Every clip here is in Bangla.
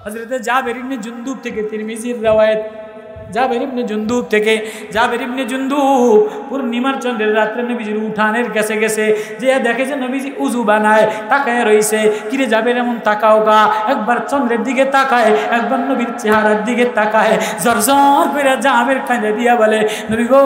হযরত জাবের ইবনে জুনদুব থেকে তিরমিজির রওয়ায়াত, জাবের ইবনে জুনদুব থেকে, জাবের ইবনে জুনদুব পূর্ণিমার চন্দ্রের রাত্রে নবীজির উঠানের গেছে গেছে যে দেখে যে নবীজি উজু বানায়, তাকায় রইছে। কিরে জাবের এমন তাকাও গা? একবার চন্দ্রের দিকে তাকায়, একবার নবীর চেহারার দিকে তাকায়। জরজর করে জাবের কাঁদে দিয়া বলে, নবী গো,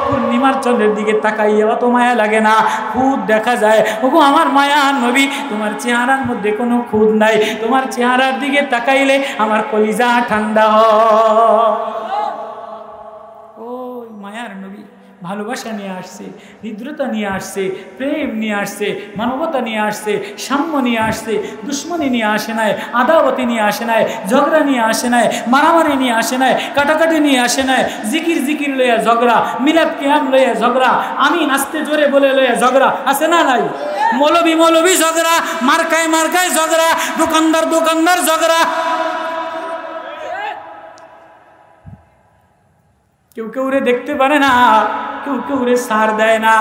পূর্ণিমার চন্দ্রের দিকে তাকাইয়া অত মায়া লাগে না? খুদ দেখা যায়। ওগো আমার মায়ার নবী, তোমার চেহারার মধ্যে কোনো খুদ নাই, তোমার চেহারার দিকে তাকাইলে আমার কলিজা ঠান্ডা হয়। ওই মায়ার নবী ভালোবাসা নিয়ে আসছে, হৃদ্রতা নিয়ে আসছে, প্রেম নিয়ে আসছে, মানবতা নিয়ে আসছে, সাম্য নিয়ে আসছে। দুশ্মনী নিয়ে আসে নাই, আদাবতি নিয়ে আসে নাই, ঝগড়া নিয়ে আসে নাই, মারামারি নিয়ে আসে নাই, কাটাকাটি নিয়ে আসে নাই। জিকির জিকির লইয়া ঝগড়া, মিলাদ কিয়াম লইয়া ঝগড়া, আমি নাচতে জোরে বলে লইয়া ঝগড়া আছে না নাই? মৌলবি মৌলবি ঝগড়া, মার্কায় মার্কায় ঝগড়া, দোকানদার দোকানদার ঝগড়া। কেউ কেউ রে দেখতে পারে না, কেউ কেউ রে সার দেয় না।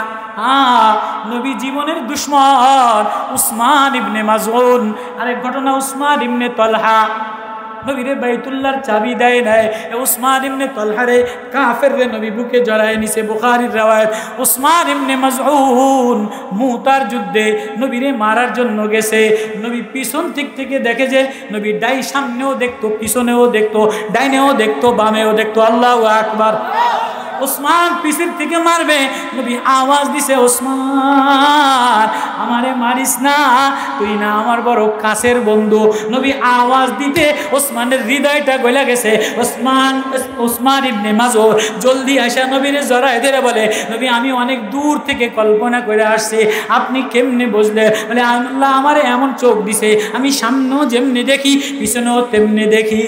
নবী জীবনের দুশ্মন উসমান ইবনে মাজউন। আরেক ঘটনা, উসমান ইবনে তলহা নবীরে বাইতুল্লাহর চাবি দেয় নাই। উসমান ইবনে তলহা রে কাফের রে নবী বুকে জড়ায় নিছে, বুখারীর রওয়ায়াত। উসমান ইবনে মাজউন মুতার যুদ্ধে নবীরে মারার জন্য গেছে। নবী পিছন দিক থেকে দেখে যে নবী ডাই সামনেও দেখতো, পিছনেও দেখতো, ডাইনেও দেখতো, বামেও দেখতো। আল্লাহু আকবার। ওসমান পিছের থেকে মারবে, নবী আওয়াজ দিছে, ওসমান আমারে মারিস না, তুই না আমার বড় কাছের বন্ধু। নবী আওয়াজ দিতে ওসমানের হৃদয়টা গলে গেছে। ওসমান ইবনে মাজউন জলদি আসা নবীরে জড়ায় ধরে বলে, নবী আমি অনেক দূর থেকে কল্পনা করে আসছি, আপনি কেমনে বুঝলে? বলে আল্লাহ আমারে এমন চোখ দিছে, আমি সামনেও যেমনি দেখি, পিছনেও তেমনি দেখি।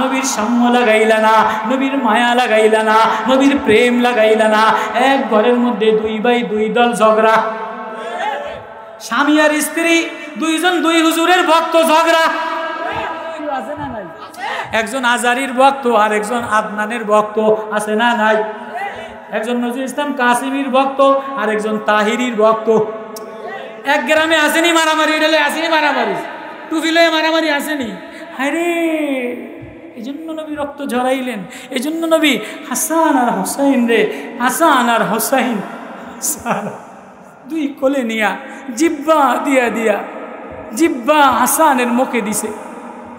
নবীর সাম্য লাগাইলা না, নবীর মায়া লাগাইলা না, নবীর প্রেম লাগাইলা না। এক ঘরের মধ্যে দুই ভাই দুই দল ঝগড়া, স্বামী আর স্ত্রী দুইজন দুই হুজুরের ভক্ত ঝগড়া। আছে না নাই? একজন আজারির ভক্ত আর একজন আদনানের ভক্ত, আছে না নাই? একজন নজরুল ইসলাম কাসিমির ভক্ত আর একজন তাহিরির ভক্ত। এক গ্রামে আসেনি মারামারি, এটা আসেনি মারামারি, টুপি লয়ে মারামারি আসেনি। আরে এই জন্য নবী রক্ত ঝরাইলেন, এই জন্য নবী হাসান আর হোসাইন রে, হাসান আর হোসাইন দুই কোলে নিয়া জিব্বা দিয়া দিয়া, জিব্বা হাসানের মুখে দিছে,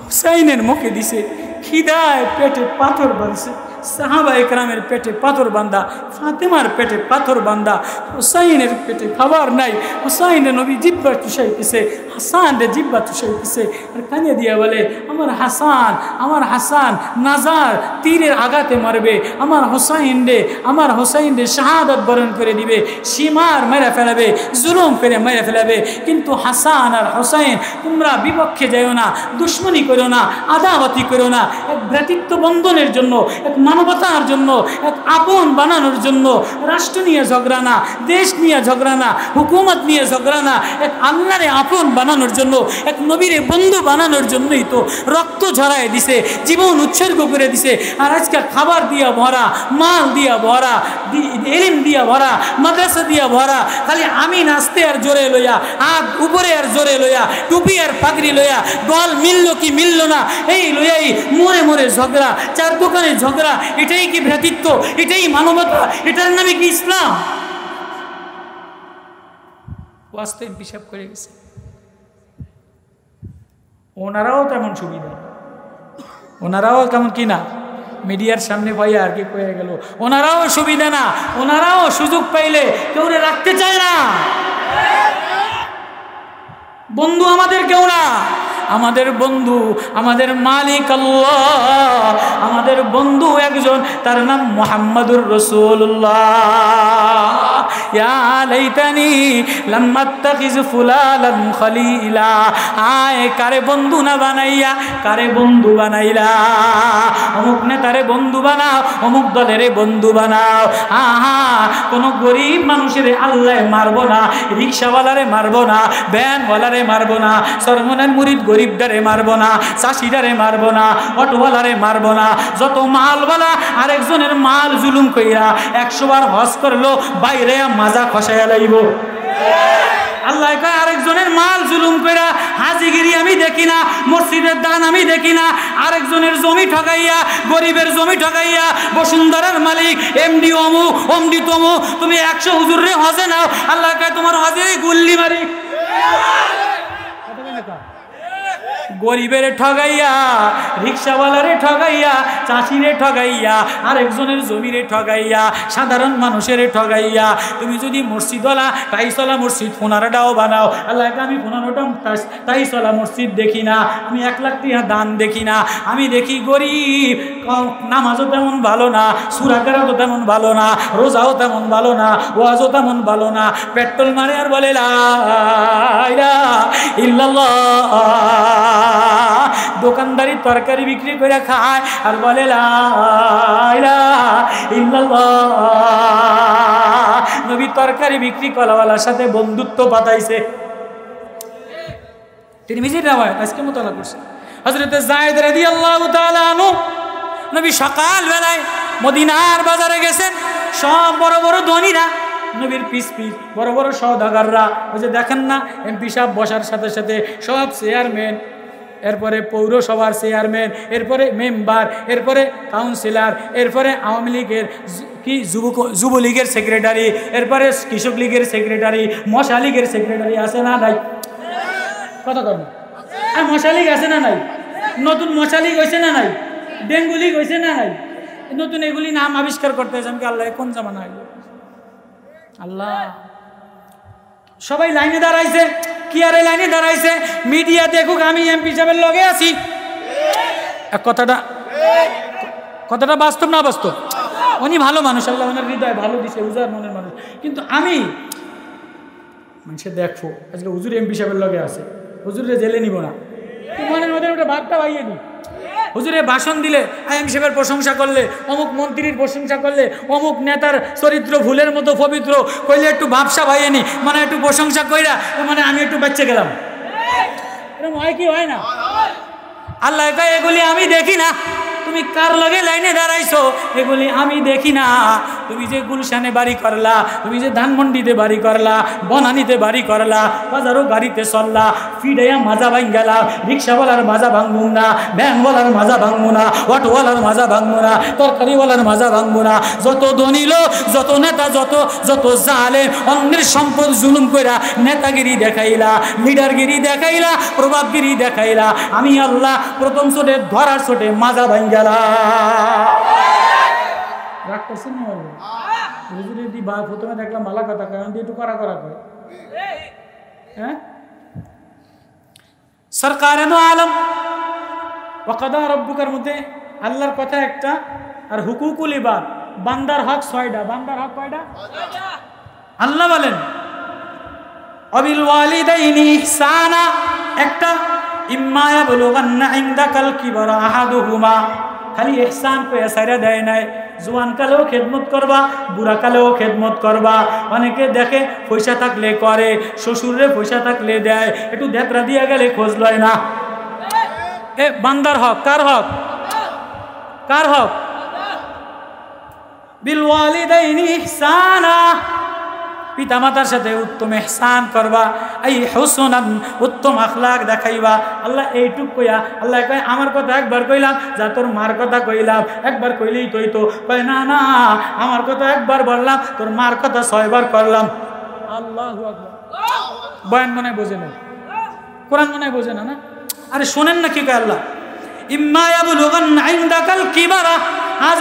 হোসাইনের মুখে দিছে। খিদায় পেটে পাথর বাঁধছে, সাহাবা ইকরামের পেটে পাথর বান্ধা, ফাতেমার পেটে পাথর বান্ধা, হুসাইনের পেটে খাবার নাই। হুসাইনের নবী জিব্বা চুষাইতেছে, হাসানের জিব্বা চুষাইতেছে আর কানে দিয়া বলে, আমার হাসান, আমার হাসান নাজার তীরের আঘাতে মারবে, আমার হুসাইন রে শাহাদাত বরণ করে দিবে, সীমার মেরে ফেলাবে, জুলুম করে মেরে ফেলাবে। কিন্তু হাসান আর হুসাইন তোমরা বিপক্ষে যাও না, দুশ্মনী করো না, আদাওয়াতি করো না। এক ভ্রাতৃত্ব বন্ধনের জন্য, এক মানবতার জন্য, এক আপন বানানোর জন্য রাষ্ট্র নিয়ে ঝগড়া না, দেশ নিয়ে ঝগড়া না, হুকুমত নিয়ে ঝগড়া না, এক আল্লাহরে আপন বানানোর জন্য, এক নবীরে বন্ধু বানানোর জন্যই তো রক্ত ঝরায় দিছে, জীবন উৎসর্গ করে দিছে। আর আজকে খাবার দিয়া ভরা, মাল দিয়া ভরা, এলিম দিয়া ভরা, মাদ্রাসা দিয়া ভরা, খালি আমি নাচতে আর জোরে লইয়া, হাত উপরে আর জোরে লইয়া, টুপি আর পাগড়ি লইয়া, দল মিলল কি মিলল না এই লইয়াই মোড়ে মোড়ে ঝগড়া, চার দোকানে ঝগড়া। এটাই কি ভ্রাতৃত্ব? এটাই মানবতা? এটার নামে কি ইসলাম? ওয়াস্তেন পিসাব করে গেছে। ওনারাও তেমন সুবিধা, ওনারাও কেমন কি না মিডিয়ার সামনে পাইয়া আর কি কয়ে গেল, ওনারাও সুবিধা না, ওনারাও সুযোগ পাইলে কেউ রাখতে চায় না। বন্ধু আমাদের কেউ না, আমাদের বন্ধু, আমাদের মালিক আল্লাহ, আমাদের বন্ধু একজন, তার নাম মুহাম্মাদুর রাসূলুল্লাহ। ইয়া লাইতানি লাম আত্তাখিজ ফুলালান খলিলা, আয় কারে বন্ধু না বানাইয়া কারে বন্ধু বানাইলা। অমুক নেতারে বন্ধু বানাও, অমুক দলের বন্ধু বানাও। কোন গরিব মানুষের আল্লাহ মারবো না, রিক্সাওয়ালারে মারবো না, ভ্যানওয়ালারে মারবো না, সরমনের মুরিদ গরিবদারে মারবো না, চাষিদারে মারবো না, অটোওয়ালারে মারবো না। যত মালওয়ালা আরেকজনের মাল জুলুম কইরা 100 বার হজ করলো, বাইরে মাজা খসাইয়া লাইব। আল্লাহ আরেকজনের মাল জুলুম বাজিগিরি আমি দেখি না, মসজিদের দান আমি দেখি না, আরেকজনের জমি ঠকাইয়া, গরিবের জমি ঠকাইয়া, বসুন্ধরার মালিক এমডি অমুক অমডি তমুক, তুমি 100 হুজুরে হজে নাও, আল্লাহ কয় তোমার হজে গুল্লি মারি। গরিবের ঠগাইয়া, রিক্সাওয়ালারে ঠগাইয়া, চাষিরে ঠগাইয়া, আরেকজনের জমিরে ঠগাইয়া, সাধারণ মানুষের ঠগাইয়া তুমি যদি মসজিদওয়ালা তাইসলা মসজিদ 15টাও বানাও, আল্লাহকে আমি 15টা তাইসলা মসজিদ দেখি না, আমি 1 লাখ টাকা দান দেখি না, আমি দেখি গরিব, নামাজও তেমন ভালো না, সূরা কেরাতও তেমন ভালো না, রোজাও তেমন ভালো না, ওয়াজও তেমন ভালো না, পেট্রোল মারে আর বলে লা ইলাহা ইল্লাল্লাহ, দোকানদারি তরকারি বিক্রি করে খায় আর বলে লা ইলাহা ইল্লাল্লাহ। নবী তরকারি বিক্রি করাওয়ালার সাথে বন্ধুত্ব পাতাইছে। তিরমিজির রাওয়ায়াত আজকে মুতালা করছে। হযরত যায়েদ রাদিয়াল্লাহু তাআলা আনহু নবী সকাল বেলায় মদিনার বাজারে গেছেন, সব বড় বড় ধনীরা নবীর পিস পিস বড় বড় সওদাগররা, ওই যে দেখেন না এমপি সাহেব বসার সাথে সাথে সব চেয়ারম্যান, এরপরে পৌরসভার চেয়ারম্যান, এরপরে মেম্বার, এরপরে কাউন্সিলর, এরপরে আওয়ামী লীগের কি যুবলীগের সেক্রেটারি, এরপরে কৃষক লীগের সেক্রেটারি, মশা লীগের সেক্রেটারি আছে না নাই? কথা কর না। আর মশা লীগ আছে না নাই? নতুন মশা লীগ হয়েছে না নাই? ডেঙ্গু লীগ হয়েছে না নাই? নতুন এগুলি নাম আবিষ্কার করতে হয়েছে। আমি আল্লাহ কোন জামানা হইল? আল্লাহ সবাই লাইনে দাঁড়াইছে, কি আরে লাইনে দাঁড়াইছে, মিডিয়া দেখুক আমি এমপি সাহেবের লগে আছি। কথাটা বাস্তব না বাস্তব? উনি ভালো মানুষ, আল্লাহ ওনার হৃদয় ভালো দিছে, উজার মনের মানুষ, কিন্তু আমি মানুষে দেখো আজকে হুজুর এমপি সাহেবের লগে আছে, হুজুরে জেলে নিব না, মনের মধ্যে ওটা ভাবটা পাইয়ে নি। হুজুরে ভাষণ দিলে আইএম সাহেবের প্রশংসা করলে, অমুক মন্ত্রীর প্রশংসা করলে, অমুক নেতার চরিত্র ফুলের মতো পবিত্র কইলে একটু ভাবসা ভাইয়েনি, মানে একটু প্রশংসা কইরা মানে আমি একটু বাচ্চা গেলাম। এরকম হয় কি হয় না? আল্লাহ কয় এগুলি আমি দেখি না, তুমি কার লগে লাইনে দাঁড়াইছো এগুলি আমি দেখি না। তুমি যে গুলশানে বাড়ি করলা, তুমি যে ধানমন্ডিতে বাড়ি করলা, বনানীতে বাড়ি করলা, বাজারও গাড়িতে চললা, ফিডাইয়া মাজা ভাঙ গেলা, রিক্সাওয়ালার মাজা ভাঙবো না, ভ্যানওয়ালার মাজা ভাঙবো না, অটোওয়ালার মাজা ভাঙবো না, তরকারিওয়ালার মাজা ভাঙবো না। যত দনিল, যত নেতা, যত জালেম অন্যের সম্পদ জুলুম কইরা নেতাগিরি দেখাইলা, লিডারগিরি দেখাইলা, প্রভাবগিরি দেখাইলা, আমি আল্লাহ প্রথম ছোটে ধরার ছোটে মাজা ভাঙ গেলা। রাগ করছেন না? হুজুরের দি বা প্রথমে দেখলাম ভালো কথা কয়, একটু করা কয়। হ্যাঁ, সরকারে দো আলম ওয়াকাদা রব্বুকার মধ্যে আল্লাহর কথা একটা, আর হুকুকুল ইবাদ বান্দার হক 6টা। বান্দার হক কয়টা? আল্লাহ বলেন অবিল ওয়ালিদাইনি ইহসানা একটা, ইম্মা ইয়াবলুগান্না ইনদাকাল কিবারা আহাদুহুমা, খালি ইহসান কইয়া সাইরা দেয় নাই, জোয়ান কালেও খেদমত করবা, বুড়া কালেও খেদমত করবা। অনেকে দেখে পয়সা থাকলে করে, শ্বশুরে পয়সা থাকলে দেয়, একটু দেখরা দিয়া গেলে খোঁজ লয় না। এ বান্দার হক, কার হক? কার হক? বিল ওয়ালিদাইনি ইহসানা, পিতামাতার সাথে উত্তম ইহসান করবা, এই হুসনান উত্তম আখলাক দেখাইবা। আল্লাহ এইটুক কইয়া আল্লাহ কয় আমার কথা একবার কইলাম, যা তোর মার কথা কইলাম, একবার কইলেই তুই তো কয় না না, আমার কথা একবার বললাম, তোর মার কথা 6 বার করলাম। আল্লাহু আকবার। বয়ান মনে বোঝে না, কোরআন মনে বোঝে না। না আরে শোনেন না কি কয় আল্লাহ, ইম্মা ইয়াবলুগান্না ইনদাকাল কিবারা,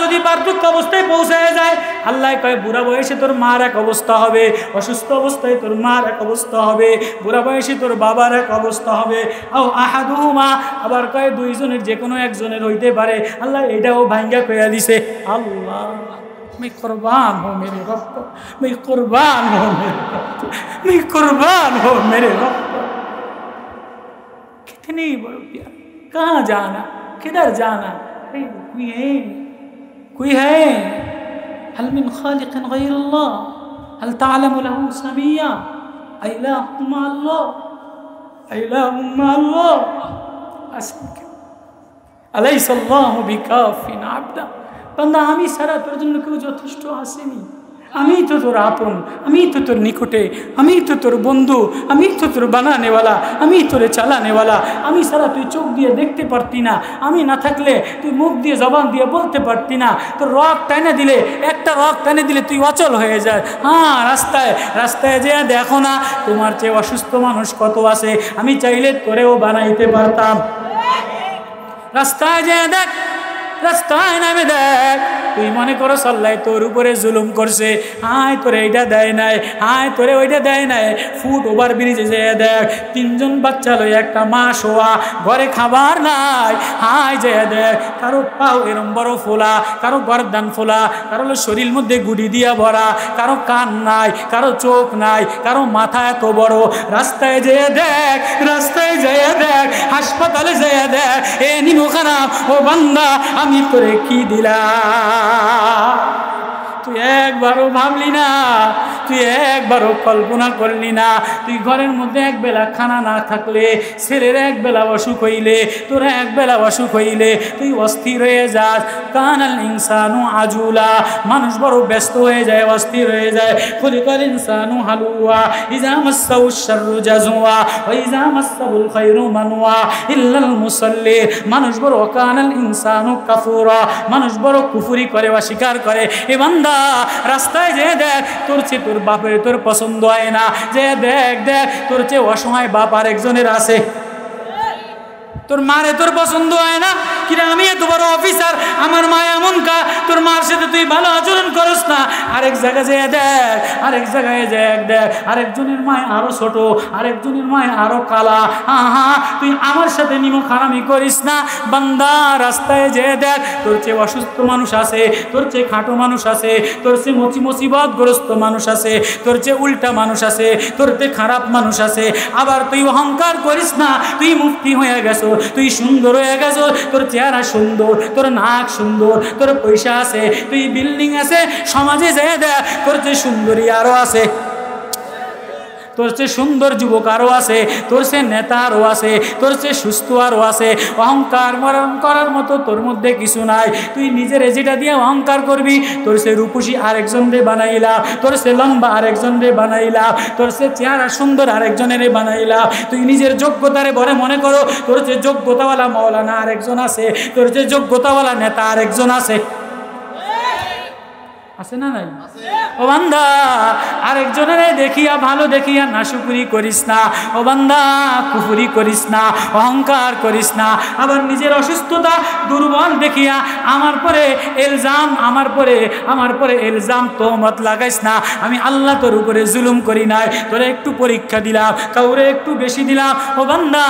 যদি বার্ধক্য অবস্থায় পৌঁছায় যায়, আল্লাহ কয় বুড়া বয়সে তোর মার এক অবস্থা হবে, অসুস্থ অবস্থায় তোর মার এক অবস্থা হবে, বুড়া বয়সে তোর বাবার এক অবস্থা হবে, আও আহাদুহুমা, আবার কয় দুইজনের যে কোনো একজনের হইতে পারে। আল্লাহ এটাও ভাঙ্গা কইয়া দিছে। আল্লাহ मैं कुर्बान हो मेरे रब को, मैं कुर्बान हो मेरे रब को, मैं कुर्बान हो मेरे रब को। कितनी बड़ी प्यार, कहाँ जाना, किधर जाना? कोई है? हल मिन खालिकिन गैरुल्लाह, हल तालमु लहु समिया, इलाहुम अल्लाह, इलाहुम अल्लाह, अलैहिस्सलाहु बिकाफिन अब्दा। बंदा আমি সারা তোর জন্য কেউ যথেষ্ট আসেনি। আমি তো তোর আপন, আমি তো তোর নিকটে, আমি তো তোর বন্ধু, আমি তো তোর বানানেওয়ালা, আমি তোরে চালানেওয়ালা। আমি ছাড়া তুই চোখ দিয়ে দেখতে পারতি না, আমি না থাকলে তুই মুখ দিয়ে জবান দিয়ে বলতে পারতি না। তোর রক টেনে দিলে, একটা রক টেনে দিলে তুই অচল হয়ে যায়। হ্যাঁ, রাস্তায় রাস্তায় যে দেখো না তোমার চেয়ে অসুস্থ মানুষ কত আছে, আমি চাইলে তোরেও বানাইতে পারতাম। রাস্তায় যে দেখ, রাস্তায় নামে দেখ, তুই মনে করো সাল্লাই তোর উপরে জুলুম করছে, হায় তোরে এইটা দেয় নাই, হায় তোরে ওইটা দেয় নাই। ফুট ওভার ব্রিজে যেয়ে দেখ, 3জন বাচ্চা লই একটা মা শোয়া, ঘরে খাবার নাই, হায় যেয়ে দেখ, কারো পাও এরম বড় ফোলা, কারো গর্দান ফোলা, কারো শরীর মধ্যে গুড়ি দিয়া ভরা, কারো কান নাই, কারো চোখ নাই, কারো মাথা এত বড়। রাস্তায় যেয়ে দেখ, রাস্তায় যেয়ে দেখ, হাসপাতালে যেয়ে দেখ, এ নিমখানা ও বান্দা আমি তোরে কি দিলাম? তুই একবারও ভাবলি না, তুই একবারও কল্পনা করলি না, তুই ঘরের মধ্যে একবেলা খানা না থাকলে, ছেলের একবেলা অসুখ হইলে, তোর একবেলা অসুখ হইলে তুই অস্থির হয়ে যাস। কানাল ইনসানু আজুলা, মানুষ বড় ব্যস্ত হয়ে যায়, অস্থির হয়ে যায়। খুলিকাল ইনসানু হালুয়া, ইজা মাসসাহু শাররু জাজুয়া ওয়া ইজা মাসসাহুল খায়রু মানুয়া ইল্লাল মুসাল্লি। মানুষ বড় কানাল ইনসানু কাফুরা, মানুষ বড় কুফরি করে, অস্বীকার করে। এ বান্দা রাস্তায় যে দেখ, তোর চেয়ে তোর বাপের তোর পছন্দ হয় না, যে দেখ দেখ তোর চেয়ে অসহায় বাপ আরেকজনের আছে, তোর মারে তোর পছন্দ হয় না। কিরা আমি এত বড় অফিসার, আমার মা এমন কা, তোর মার সাথে তুই ভালো আচরণ করস না। আরেক জায়গায় যেয়ে দেখ, আরেক জায়গায় দেখ দেখ, আরেকজনের মায় আরো ছোট, আরেকজনের মায় আরো কালা। হ্যাঁ, তুই আমার সাথে নিমো খারামি করিস না। বান্দা রাস্তায় যেয়ে দেখ, তোর চেয়ে অসুস্থ মানুষ আছে, তোর চেয়ে খাটো মানুষ আছে, তোর চেয়ে মুসিবতগ্রস্ত মানুষ আছে, তোর চেয়ে উল্টা মানুষ আছে, তোর চেয়ে খারাপ মানুষ আছে। আবার তুই অহংকার করিস না, তুই মুফতি হয়ে গেছো, তুই সুন্দর হয়ে গেছো, তোর চেহারা সুন্দর, তোর নাক সুন্দর, তোর পয়সা আছে, তুই বিল্ডিং আছে, সমাজে যেয়ে দেখ তোর চেয়ে সুন্দরী আরো আছে, তোর চেয়ে সুন্দর যুবক আরও আছে, তোর চেয়ে নেতা আরও আছে, তোর চেয়ে সুস্থ আরও আছে। অহংকার মরণ করার মতো তোর মধ্যে কিছু নাই। তুই নিজের যেটা দিয়ে অহংকার করবি, তোর সে রূপসী আরেকজন রে বানাইলা, তোর সে লম্বা আরেকজন রে বানাইলা, তোর সে চেহারা সুন্দর আরেকজনের বানাইলা। তুই নিজের যোগ্যতারে বলে মনে করো, তোর যে যোগ্যতাওয়ালা মৌলানা আরেকজন আছে, তোর যে যোগ্যতাওয়ালা নেতা আরেকজন আছে, আছে না নাই? ও বান্দা আরেকজনের দেখিয়া ভালো দেখিয়া নাশুকুরি করিস না। ও বান্দা কুফুরি করিস না, অহংকার করিস না। আবার নিজের অসুস্থতা দুর্বল দেখিয়া আমার পরে এলজাম, আমার পরে এলজাম তোহমত লাগাইস না। আমি আল্লাহ তোর উপরে জুলুম করি নাই, তোরে একটু পরীক্ষা দিলাম, কাউরে একটু বেশি দিলাম। ও বান্দা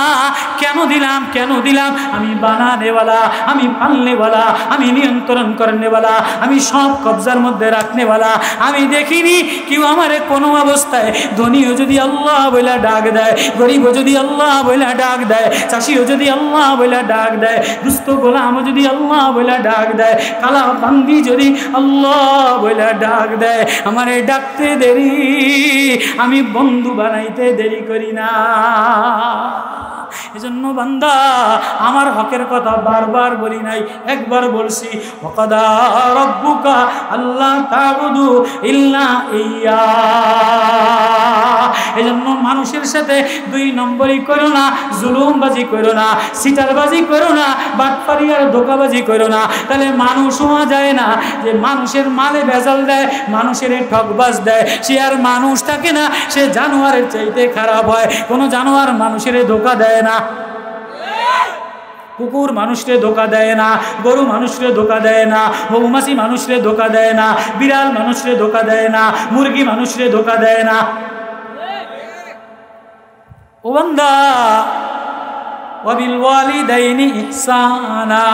কেন দিলাম, কেন দিলাম? আমি বানানেওয়ালা, আমি পালনেওয়ালা, আমি নিয়ন্ত্রণ করনেওয়ালা, আমি সব কবজার মধ্যে রাখনেওয়ালা। আমি দেখিনি কেউ আমারে কোনো অবস্থায়, ধনীও যদি আল্লাহ বইলা ডাক দেয়, গরিবও যদি আল্লাহ বইলা ডাক দেয়, চাষিও যদি আল্লাহ বইলা ডাক দেয়, দুস্থ গোলামও যদি আল্লাহ বইলা ডাক দেয়, কালা বান্দি যদি আল্লাহ বইলা ডাক দেয়, আমারে ডাকতে দেরি, আমি বন্ধু বানাইতে দেরি করি না। এজন্য বান্দা আমার হকের কথা বারবার বলি নাই, একবার বলছি, ওয়াকাদা রাব্বুকা আল্লাহ তা'বুদু ইল্লা ইয়্যা। এজন্য মানুষের সাথে 2 নম্বরই করো না, জুলুমবাজি করো না, সিটারবাজি করো না, বাটপারি আর ধোঁকাবাজি করো না। তাহলে মানুষ হওয়া যায় না। যে মানুষের মালে ভেজাল দেয়, মানুষের ঠকবাজ দেয়, সে আর মানুষ থাকে না, সে জানোয়ারের চাইতে খারাপ হয়। কোনো জানোয়ার মানুষের ধোঁকা দেয় না। কুকুর মানুষরে ধোকা দেয় না, গরু মানুষরে ধোকা দেয় না, মৌমাছি মানুষরে ধোকা দেয় না, বিড়াল মানুষরে ধোকা দেয় না, মুরগি মানুষরে ধোকা দেয় না। ও বান্দা وبالوالدين إحسانا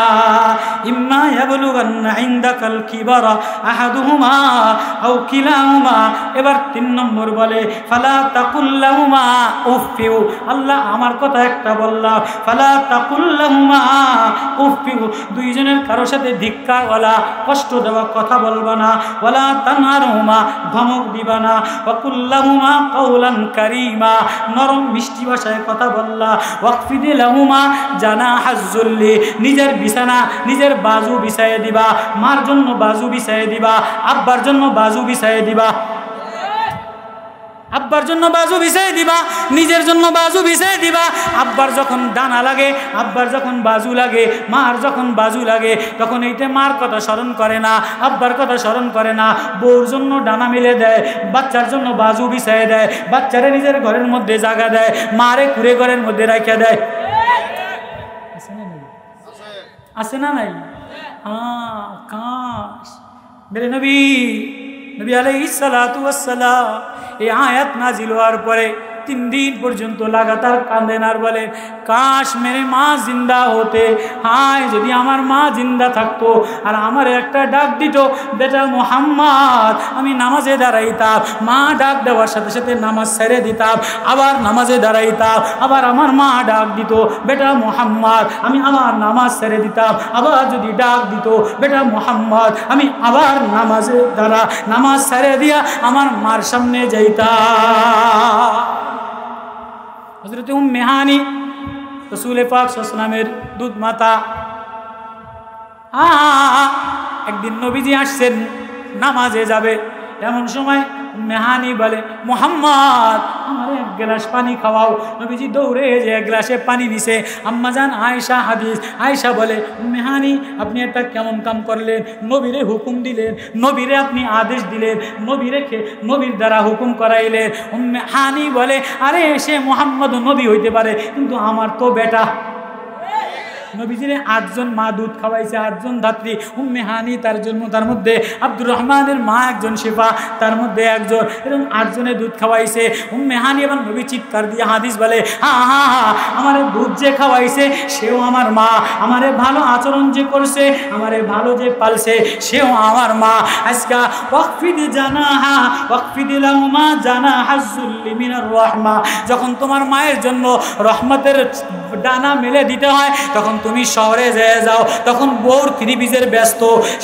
إما يبلغن عندك الكبر أحدهما أو كلاهما। এবার 3 নম্বর বলে ফালা তাকুল্লাহুমা উফিউ। আল্লাহ আমার কথা একটা বললাম, ফালা তাকুল্লাহুমা উফিউ। 2 জনের কারো সাথে ধিক্কারওয়ালা কষ্ট দেওয়া কথা বলবা না। ওয়ালা তানহারহুমা, ধমক দিবা না। ওয়াকুল্লাহুমা কাওলান কারীমা, নরম মিষ্টি ভাষায় কথা বললা। ওয়াকফিদ লাহুমা লাহুমা জানাহাজ যুল্লি, নিজের বিছানা নিজের বাজু বিছাইয়ে দিবা, মার জন্য বাজু বিছাইয়ে দিবা, আব্বার জন্য বাজু বিছাইয়ে দিবা, আব্বার জন্য বাজু বিছাই দিবা, নিজের জন্য বাজু বিছাই দিবা। আব্বার যখন ডানা লাগে, আব্বার যখন বাজু লাগে, মার যখন বাজু লাগে, তখন এইটা মার কথা স্মরণ করে না, আব্বার কথা স্মরণ করে না, বউর জন্য ডানা মিলে দেয়, বাচ্চার জন্য বাজু বিছাই দেয়, বাচ্চারে নিজের ঘরের মধ্যে জায়গা দেয়, মারে কুড়ে ঘরের মধ্যে রাখা দেয়। আছে না নাই? হ্যাঁ, কাশ মেরে নবী নবী আলাইহিস সালাতু ওয়াস সালাম এই আয়াত নাজিল হওয়ার পরে 3 দিন পর্যন্ত লাগাতার কাঁদেন আর বলে, কাশ মেরে মা জিন্দা হতে, হায় যদি আমার মা জিন্দা থাকতো আর আমার একটা ডাক দিত, বেটা মোহাম্মদ, আমি নামাজে দাঁড়াইতাম, মা ডাক দেওয়ার সাথে সাথে নামাজ ছেড়ে দিতাম, আবার নামাজে দাঁড়াইতাম, আবার আমার মা ডাক দিত, বেটা মোহাম্মদ, আমি আমার নামাজ ছেড়ে দিতাম, আবার যদি ডাক দিত, বেটা মোহাম্মদ, আমি আবার নামাজে নামাজ ছেড়ে দিয়া আমার মার সামনে যাইতাম। হযরত উম্মে হানি রাসূল পাক সাল্লাল্লাহু আলাইহি ওয়াসাল্লামের দুধ মাতা, একদিন নবীজি আসছেন, নামাজে যাবে, এমন সময় উম্মে হানি বলে, মোহাম্মদ আমার এক গ্লাস পানি খাওয়াও। নবীজি দৌড়ে যে এক গ্লাসে পানি দিছে। আম্মাজান আয়েশা হাদিস, আয়েশা বলে, উম্মে হানি আপনি একটা কেমন কাম করলেন, নবীরে হুকুম দিলেন, নবীরে আপনি আদেশ দিলেন, নবীর দ্বারা হুকুম করাইলেন। উম্মে হানি বলে, আরে সে মোহাম্মদ নবী হইতে পারে, কিন্তু আমার তো বেটা। নবীজিরে 8 জন মা দুধ খাওয়াইছে, 8 জন ধাত্রী। উম্মে হানি তার জন্য, তার মধ্যে আব্দুর রহমানের মা একজন, শেফা তার মধ্যে একজন, এরকম 8 জনে দুধ খাওয়াইছে। উম্মে হানি এবং নবী চিৎকার দিয়ে হাদিস বলে, আমারে দুধ যে খাওয়াইছে সেও আমার মা, আমারে ভালো আচরণ যে করছে, আমারে ভালো যে পালছে সেও আমার মা। আজকা ওয়াকফিদ জানাহা ওয়াকফিদ লাহুমা জানাহাজ যুল্লি মিনার রাহমা, যখন তোমার মায়ের জন্য রহমতের ডানা মেলে দিতে হয়, তখন তুমি শহরে যেয়ে যাও, তখন বউর 3 পিসের ব্যস্ত,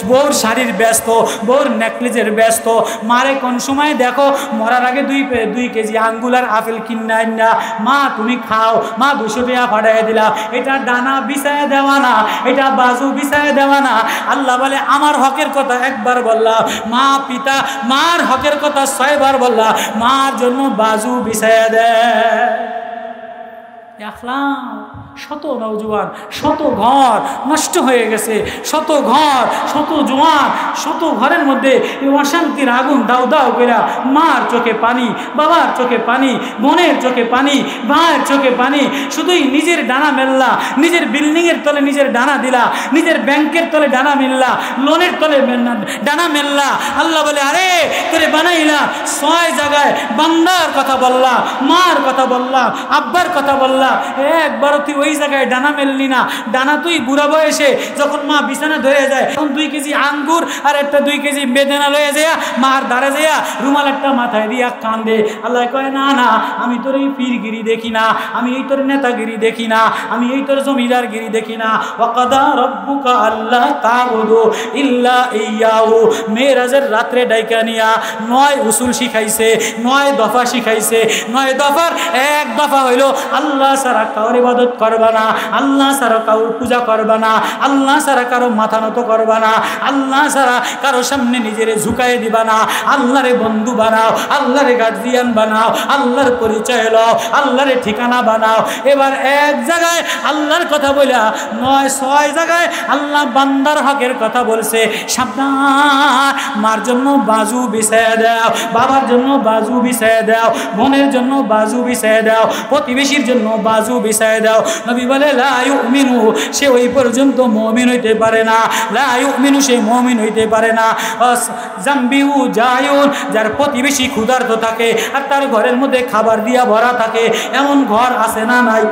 বউর শাড়ির ব্যস্ত, বউর নেকলেসের ব্যস্ত। মারে কোন সময় দেখো মরার আগে 2 কেজি আঙ্গুলার আপেল কিনা আইনা, মা তুমি খাও, মা 200 টাকা পাঠাইয়া দিলা, এটা ডানা বিছায় দেওয়া না, এটা বাজু বিছায় দেওয়া না। আল্লাহ বলে, আমার হকের কথা একবার বললাম, মা পিতা মার হকের কথা 6 বার বললাম, মার জন্য বাজু বিছায় দেয়। দেখলাম শত নওজোয়ান, শত ঘর নষ্ট হয়ে গেছে, শত ঘর, শত জোয়ান, শত ঘরের মধ্যে এই অশান্তির আগুন দাউ দাউ করে। মার চোখে পানি, বাবার চোখে পানি, বোনের চোখে পানি, ভাইয়ের চোখে পানি। শুধুই নিজের ডানা মেললা, নিজের বিল্ডিংয়ের তলে নিজের ডানা দিলা, নিজের ব্যাংকের তলে ডানা মেললা, লোনের তলে ডানা মেললা। আল্লাহ বলে, আরে তোরে বানাইলা 6 জায়গায় বান্দার কথা বললা, মার কথা বললা, আব্বার কথা বললা, একবারও তুই ওই জায়গায় ডানা মেললি না। ডানা তুই বুড়া বয়সে যখন মা বিছানা ধরে যায়, তখন 2 কেজি আঙ্গুর আর একটা 2 কেজি বেদেনা লয়ে যায়, মার ধারে যায়, রুমাল একটা মাথায় দিয়া কান্দে। আল্লাহ কয়, না না, আমি তোর এই পীরগিরি দেখি না, আমি এই তোর নেতাগিরি দেখি না, আমি এই তোর জমিদারগিরি দেখি না। ওয়াকাদা রব্বুকা আল্লাহ তা'বুদু ইল্লা ইয়্যাহু, মেরাজের রাত্রে ডাইকা নিয়া 9 উসুল শিখাইছে, 9 দফা শিখাইছে। 9 দফার 1 দফা হইল, আল্লাহ ছাড়া কারোর ইবাদত করবা না, আল্লাহ ছাড়া কারোর পূজা করবা না, আল্লাহ ছাড়া কারো মাথা নত করবা না, আল্লাহ ছাড়া কারো সামনে নিজেরে ঝুঁকাই দিবা না, আল্লাহরে বন্ধু বানাও, আল্লাহরে গার্জিয়ান বানাও, আল্লাহর পরিচয় লও, আল্লাহরে ঠিকানা বানাও। এবার 1 জায়গায় আল্লাহর কথা বলা 6 জায়গায় আল্লাহ বান্দার হকের কথা বলছে। সাবধান, মার জন্য বাজু বিছায় দাও, বাবার জন্য বাজু বিছায় দাও, বোনের জন্য বাজু বিছায় দাও, প্রতিবেশীর জন্য বাজু বিছায় দাও। নবী বলে, লা ইউমিনু, সে ওই পর্যন্ত মুমিন হইতে পারে না, লা ইউমিনু, সে মুমিন হইতে পারে না। জাম্বিউ জায়ুন, যার প্রতিবেশী ক্ষুধার্ত থাকে আর তার ঘরের মধ্যে খাবার দিয়া ভরা থাকে, এমন ঘর আছে না নাই?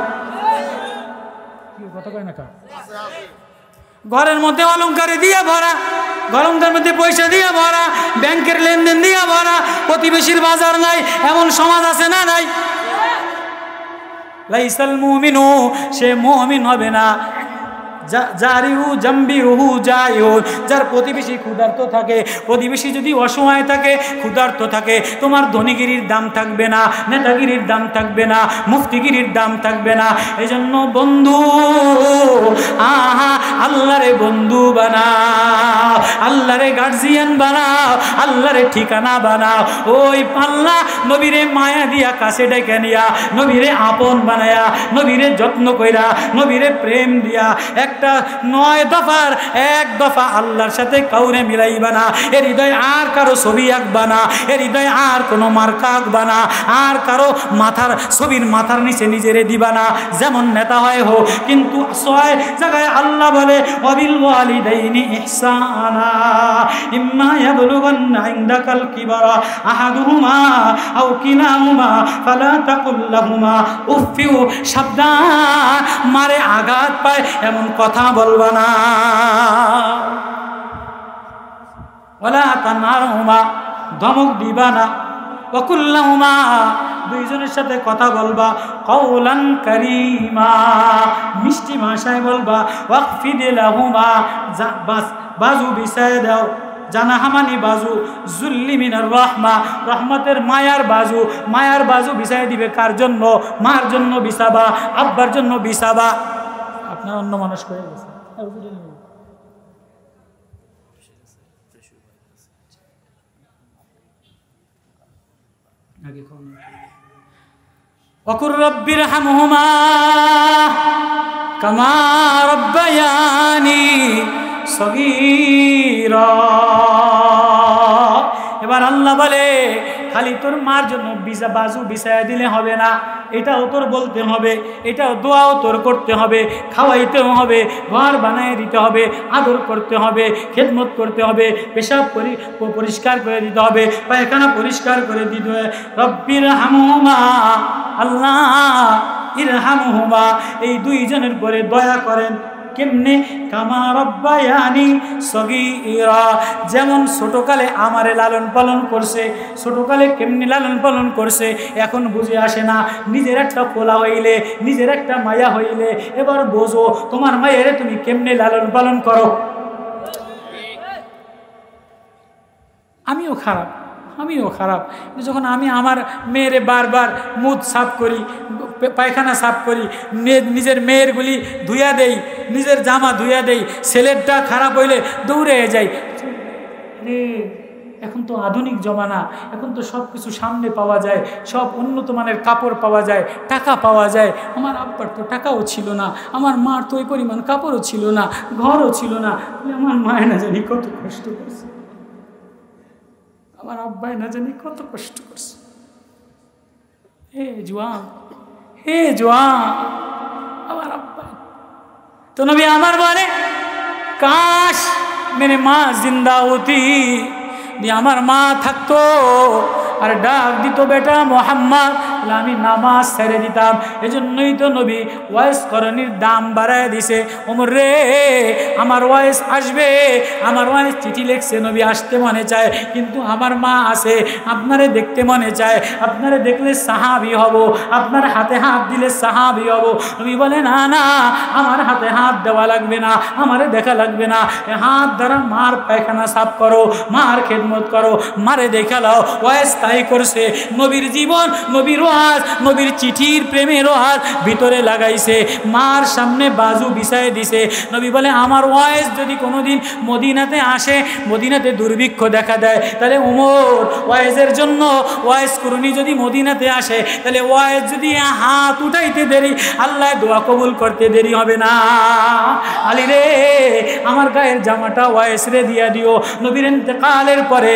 ঘরের মধ্যে অলংকারে দিয়ে ভরা, গরমটার মধ্যে পয়সা দিয়ে ভরা, ব্যাংকের লেনদেন দিয়ে ভরা, প্রতিবেশীর বাজার নাই, এমন সমাজ আছে না নাই? লাইসাল মুমিনু, সে মুমিন হবে না জারিহু জাম্বিহু জাইউন, যার প্রতিবেশী ক্ষুধার্ত থাকে, প্রতিবেশী যদি অসহায় থাকে, ক্ষুধার্ত থাকে, তোমার ধনীগিরির দাম থাকবে না, নেতাগিরির দাম থাকবে না, মুফতিগিরির দাম থাকবে না। এই জন্য বন্ধু, আল্লাহরে বন্ধু বানাও, আল্লাহরে গার্জিয়ান বানাও, আল্লাহরে ঠিকানা বানাও। ওই পাল্লা নবীরে মায়া দিয়া কাছে ডেকে নিয়া, নবীরে আপন বানায়া, নবীরে যত্ন কইরা, নবীরে প্রেম দিয়া একটা 9 দফার 1 দফা আল্লাহর সাথে কাউরে মিলাইবা না। এর হৃদয় আর কারো ছবি আঁকবা না, এর হৃদয় আর কোনো মার্কা আঁকবা না, আর কারো মাথার ছবির মাথার নিচে নিজেরে দিবা না, যেমন নেতা হয় হোক। কিন্তু 6 জায়গায় আল্লাহ বলে ওয়াবিল ওয়ালিদাইনি ইহসানা ইম্মা ইয়াবলুগান্না ইনদাকাল কিবারা আহাদুহুমা আও কিলাহুমা ফালা তাকুল লাহুমা উফিউ। সাবধান, মারে আঘাত পায় এমন কথা বলবা না। ওয়ালা তানহারহুমা, ধমক দিবা না। ওয়াকুল লাহুমা, দুইজনের সাথে কথা বলবা কওলান কারীমা, মিষ্টি ভাষায় বলবা। ওয়াকফিদ লাহুমা, বাজু বিছায় দাও, জানাহামানি বাজু জুল্লি মিনার রহমা, রহমতের মায়ার বাজু, মায়ার বাজু বিছায় দিবে কার জন্য? মার জন্য বিছাবা, আব্বার জন্য বিছাবা। আপনার অন্য মানুষ হয়ে গেছে। ওয়াকুর রব্বিরহামহুমা কামা রব্বায়ানি সগীরা। এবার আল্লাহ বলে খালি তোর মার জন্য বাজু বিছায়া দিলে হবে না, এটাও তোর বলতে হবে, এটাও দোয়াও তোর করতে হবে, খাওয়াইতেও হবে, ঘর বানায় দিতে হবে, আদর করতে হবে, খেদমত করতে হবে, পেশাব পরিষ্কার করে দিতে হবে, পায়খানা পরিষ্কার করে দিতে হবে। রব্বির হামহুমা, আল্লাহ ইরহামহুমা, এই দুইজনের পরে দয়া করেন। কেমনে? কামা রব্বায়ানি সগীরা, যেমন ছোটকালে আমারে লালন পালন করছে, ছোটকালে কেমনি লালন পালন করছে এখন বুঝে আসে না। নিজের একটা কোলা হইলে, নিজের একটা মায়া হইলে এবার বোঝো তোমার মায়ের তুমি কেমনে লালন পালন করো। আমিও খারাপ, যখন আমি আমার মেয়েরে বারবার মুখ সাফ করি, পায়খানা সাফ করি, নিজের মেয়েরগুলি ধুইয়া দেই, নিজের জামা ধুইয়া দেই, ছেলেরটা খারাপ হইলে দৌড়ে যাই। এখন তো আধুনিক জমানা, এখন তো সব কিছু সামনে পাওয়া যায়, সব উন্নত মানের কাপড় পাওয়া যায়, টাকা পাওয়া যায়। আমার আব্বার তো টাকাও ছিল না, আমার মার তো ওই পরিমাণ কাপড়ও ছিল না, ঘরও ছিল না। আমার মায় না জানি কত কষ্ট করছে, আমার আব্বাই না জানি কত কষ্ট করছে। হে জওয়ান, আমার আব্বাই তো নবী আমার বলে কাশ মেরে মা জিন্দা হতি, আমার মা থাকতো আর ডাক দিত বেটা মোহাম্মদ, আমি নামাজ ছেড়ে দিতাম। এজন্যই তো নবী ওয়াইস করণীর দাম বাড়ায় দিছে। ওমর রে, আমার ওয়াইস আসবে, আমার ওয়াইস চিঠি লিখছে, নবী আসতে মনে চায়, কিন্তু আমার মা আছে, আপনারে দেখতে মনে চায়, আপনারে দেখলে সাহাবী হব, আপনার হাতে হাত দিলে সাহাবী হব। নবী বলে না না, আমার হাতে হাত দেওয়া লাগবে না, আমারে দেখা লাগবে না, হাত দ্বারা মার পায়খানা সাফ করো, মার খেদমত করো, মারে দেখা লাও। ওয়াইস তাই করছে। নবীর জীবন, নবীর ওয়াজ, নবীর চিঠির প্রেমের ওয়াজ ভিতরে লাগাইছে, মার সামনে বাজু বিছায় দিছে। নবী বলে আমার ওয়াইস যদি কোনোদিন মদিনাতে আসে, মদিনাতে দুর্ভিক্ষ দেখা দেয়, তাহলে ওমর ওয়াইজের জন্য ওয়াইস করুনি যদি মদিনাতে আসে, তাহলে ওয়াইস যদি হাত উঠাইতে দেরি, আল্লাহ দোয়া কবুল করতে দেরি হবে না। আলী রে, আমার গায়ের জামাটা ওয়াইস রে দিয়া দিও। নবীর ইন্তেকালের পরে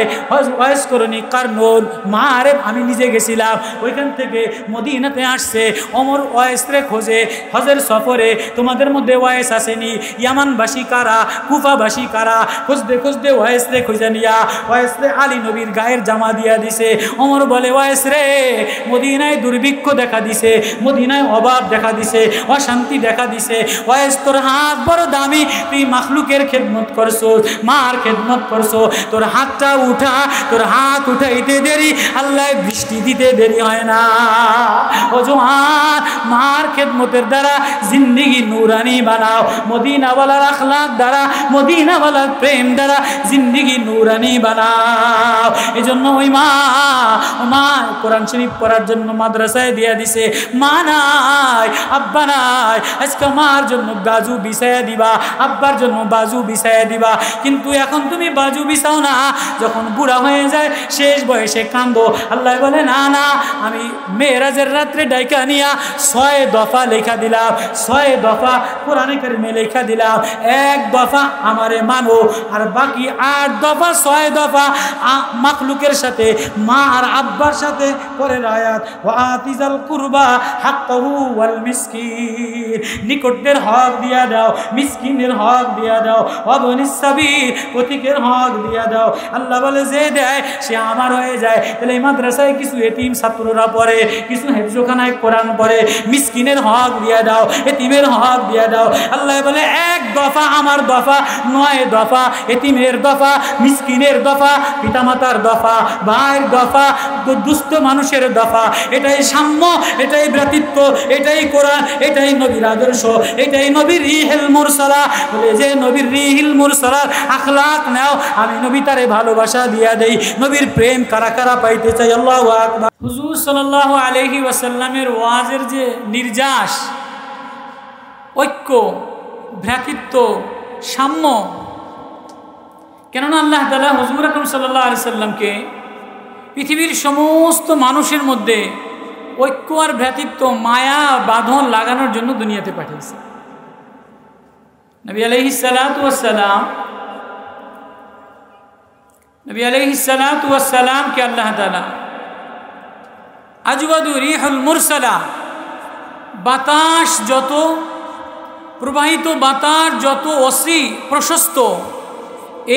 ওয়াইস করুনি কারনুল, মা রে আমি নিজে গেছিলাম, ওইখান থেকে মদিনাতে আসছে। ওমর ওয়াইসরে খোঁজে, হজের সফরে তোমাদের মধ্যে ওয়াইস আসেনি, ইয়ামানবাসী কারা, কুফাবাসী কারা, খুঁজতে খুঁজতে ওয়াইসরে খুঁজে নিয়া ওয়াইসরে আলী নবীর গায়ের জামা দিয়া দিছে। ওমর বলে ওয়াইস রে, মদিনায় দুর্ভিক্ষ দেখা দিছে, মদিনায় অভাব দেখা দিছে, অশান্তি দেখা দিছে। ওয়াইস তোর হাত বড় দামি, তুই মাখলুকের খেদমত করছো, মার খেদমত করছো, তোর হাতটা উঠা, তোর হাত উঠাইতে দেরি, আল্লাহ বৃষ্টি দিতে দেরি হয় না। ও জওয়ান, মার খেদমতের দ্বারা জিন্দেগি নূরানি বানাও, মদিনাওয়ালার আখলাক দ্বারা, মদিনাওয়ালার প্রেম দ্বারা জিন্দেগি নূরানি বানাও। এজন্য ওই মা কোরআন শরীফ পড়ার জন্য মাদ্রাসায় দিয়া দিছে, মা নাই, আব্বা নাই, আজকে মার জন্য বাজু বিছায়া দিবা, আব্বার জন্য বাজু বিছায়া দিবা। কিন্তু এখন তুমি বাজু বিছাও না, যখন বুড়া হয়ে যায় শেষ বয়সে কান্দো। আল্লাহ বলে না না, আমি মেরাজের রাত্রে ডাইকা নিয়া 6 দফা লেখা দিলাম, 6 দফা কোরআনে কারিমে লেখা দিলাম। 1 দফা আমারে মানো, আর বাকি 8 দফা 6 দফা মাখলুকের সাথে, মা আর আব্বার সাথে পরের আয়াত, ওয়া আতিজাল কুরবা হাক্কাহু ওয়াল মিসকিন, নিকটদের হক দিয়া দাও, মিসকিনের হক দিয়া দাও, ওয়াবনিস সাবিল, পথিকের হক দিয়া দাও। আল্লাহ বলে যে দেয় সে আমার হয়ে যায়। তাহলে এই মাদ্রাসায় কিছু এতিম ছাত্ররা পড়ে, কিছু হেফজখানায় কোরআন পড়ে, মিসকিনের হক দিয়া দাও, এতিমের হক দিয়া দাও। আল্লাহ বলে 1 দফা আমার দফা, 9 দফা এতিমের দফা, মিসকিনের দফা, পিতামাতার দফা, ভাইয়ের দফা, দুস্থ মানুষের দফা। এটাই সাম্য, এটাই ভ্রাতৃত্ব, এটাই কোরআন, এটাই নবীর আদর্শ, এটাই নবীর রিহিল মুরসালা। বলে যে নবীর রিহিল মুরসালার আখলাক নাও, আমি নবী তারে ভালোবাসা দিয়া দেই। নবীর প্রেম কারা কারা পাইতে চাই? আল্লাহু আকবার। হুজুর সাল্লাল্লাহু আলাইহি ওয়াসাল্লামের ওয়াজের যে নির্যাস, ঐক্য, ভ্রাতৃত্ব, সাম্য, কেননা আল্লাহ তাআলা হুজুর আকরাম সাল্লাল্লাহু আলাইহি সাল্লামকে পৃথিবীর সমস্ত মানুষের মধ্যে ঐক্য আর ভ্রাতৃত্ব, মায়া বাঁধন লাগানোর জন্য দুনিয়াতে পাঠিয়েছে। নবী আলাইহিস সালাতু ওয়াস সালাম, নবী আলাইহিস সালাতু ওয়াস সালামকে আল্লাহ তাআলা আজওয়াদু রিহুল মুরসালা, বাতাস যত প্রবাহিত, বাতাস যত অসি প্রশস্ত,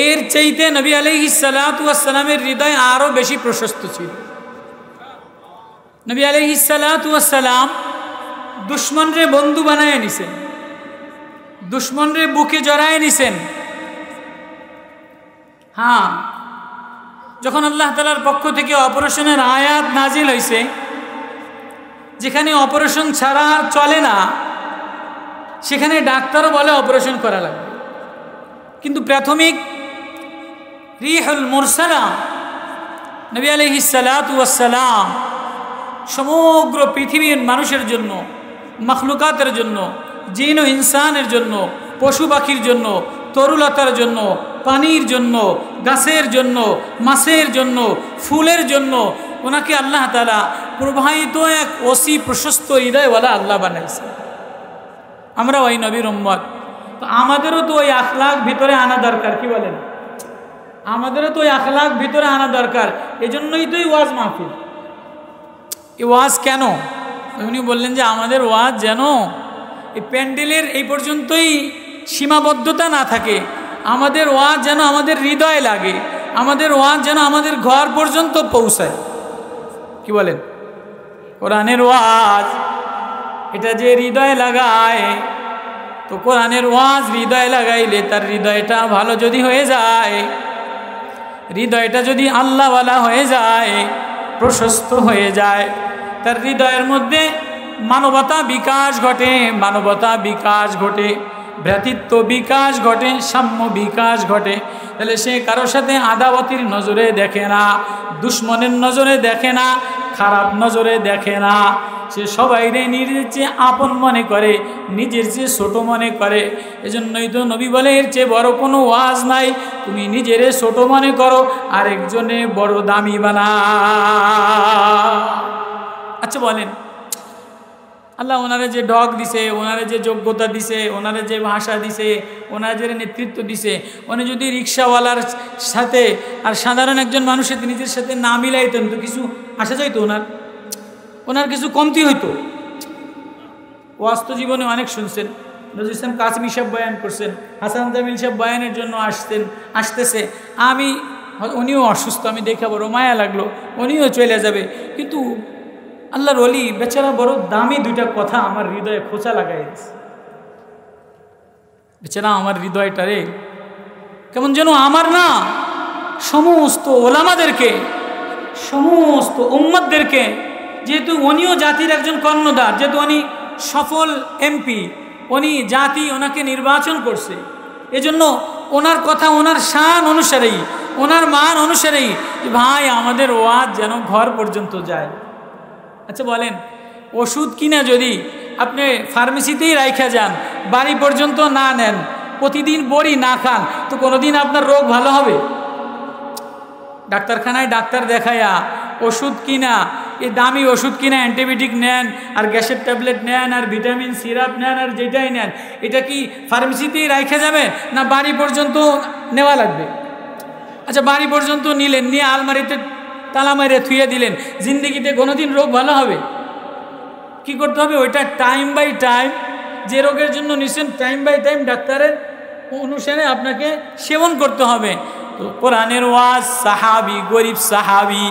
এর চাইতে নবী আলাইহিস সালাতু ওয়াস সালামের হৃদয় আরও বেশি প্রশস্ত ছিল। নবী আলাইহিস সালাতু ওয়াস সালাম দুশ্মনরে বন্ধু বানায় নিছেন, দুশ্মনরে বুকে জড়ায় নিছেন। হ্যাঁ, যখন আল্লাহ তাআলার পক্ষ থেকে অপারেশনের আয়াত নাজিল হয়েছে, যেখানে অপারেশন ছাড়া চলে না, সেখানে ডাক্তারও বলে অপারেশন করা লাগবে। কিন্তু প্রাথমিক রিহুল মুরসালা নবী আলাইহিস সালাতু ওয়াস সালাম সমগ্র পৃথিবীর মানুষের জন্য, মাখলুকাতের জন্য, জিন ও ইনসানের জন্য, পশু পাখির জন্য, তরুলতার জন্য, পানির জন্য, গাছের জন্য, মাছের জন্য, ফুলের জন্য ওনাকে আল্লাহ তাআলা প্রবাহিত এক অসি প্রশস্ত হৃদয়ওয়ালা আল্লাহ বানাইছে। আমরা ওই নবীর উম্মত, তো আমাদেরও তো ওই আখলাক ভিতরে আনা দরকার। কি বলেন? আমাদেরও তো ওই আখলাক ভিতরে আনা দরকার। এজন্যই তো এই ওয়াজ মাহফিল। এই ওয়াজ কেন? উনি বললেন যে আমাদের ওয়াজ যেন এই প্যান্ডেলের এই পর্যন্তই সীমাবদ্ধতা না থাকে, আমাদের ওয়াজ যেন আমাদের হৃদয় লাগে, আমাদের ওয়াজ যেন আমাদের ঘর পর্যন্ত পৌঁছায়। কি বলেন? কোরআনের ওয়াজ এটা যে হৃদয় লাগায়, তো কোরআনের ওয়াজ হৃদয় লাগাইলে তার হৃদয়টা ভালো যদি হয়ে যায়, হৃদয়টা যদি আল্লাহওয়ালা হয়ে যায়, প্রশস্ত হয়ে যায়, তার হৃদয়ের মধ্যে মানবতা বিকাশ ঘটে, মানবতা বিকাশ ঘটে, ভ্রাতৃত্ব বিকাশ ঘটে, সাম্য বিকাশ ঘটে। তাহলে সে কারোর সাথে আদাওয়াতির নজরে দেখে না, দুশ্মনের নজরে দেখে না, খারাপ নজরে দেখে না। সে সবাইরে নিজের চেয়ে আপন মনে করে, নিজের চেয়ে ছোট মনে করে। এজন্যই তো নবী বলে এর চেয়ে বড় কোনো ওয়াজ নাই, তুমি নিজেরে ছোট মনে করো, আরেকজনে বড় দামি বানা। আচ্ছা বলেন, আল্লাহ ওনারে যে ডগ দিছে, ওনারে যে যোগ্যতা দিছে, ওনারে যে ভাষা দিছে, ওনার যে নেতৃত্ব দিছে, উনি যদি রিক্সাওয়ালার সাথে আর সাধারণ একজন মানুষের নিজের সাথে না মিলাইতেন তো কিছু আসা যাইতো, ওনার কিছু কমতি হইতো। ওয়াস্তব জীবনে অনেক শুনছেন, নজরুল ইসলাম কাসমি সাহেব বয়ান করছেন, হাসান জামিল সাহেব বয়ানের জন্য আসতেছে। উনিও অসুস্থ, আমি দেখে বড় মায়া লাগলো, উনিও চলে যাবে। কিন্তু আল্লাহর ওলি বেচারা বড় দামি দুইটা কথা আমার হৃদয়ে খোঁচা লাগাই দিয়েছে। বেচারা আমার হৃদয়টারে কেমন যেন আমার না, সমস্ত ওলামাদেরকে সমস্ত উম্মতদেরকে, যেহেতু উনিও জাতির একজন কর্ণধার, যেহেতু উনি সফল এমপি, উনি জাতি ওনাকে নির্বাচন করছে, এজন্য ওনার কথা ওনার শান অনুসারেই, ওনার মান অনুসারেই ভাই আমাদের ওয়াজ যেন ঘর পর্যন্ত যায়। আচ্ছা বলেন, ওষুধ কিনা যদি আপনি ফার্মেসিতেই রাইখা যান, বাড়ি পর্যন্ত না নেন, প্রতিদিন বড়ি না খান, তো কোনোদিন আপনার রোগ ভালো হবে? ডাক্তারখানায় ডাক্তার দেখায়া ওষুধ কিনা, এই দামি ওষুধ কিনা অ্যান্টিবায়োটিক নেন, আর গ্যাসের ট্যাবলেট নেন, আর ভিটামিন সিরাপ নেন, আর যেটাই নেন, এটা কি ফার্মেসিতেই রাইখা যাবে না বাড়ি পর্যন্ত নেওয়া লাগবে? আচ্ছা বাড়ি পর্যন্ত নিলেন, নিয়ে আলমারিতে তালা মেরে থুয়ে দিলেন, জিন্দগিতে কোনোদিন রোগ ভালো হবে? কি করতে হবে? ওইটা টাইম বাই টাইম, যে রোগের জন্য নিচ্ছেন টাইম বাই টাইম ডাক্তারের অনুসারে আপনাকে সেবন করতে হবে। তো কোরআনের ওয়াজ, সাহাবি, গরিব সাহাবি,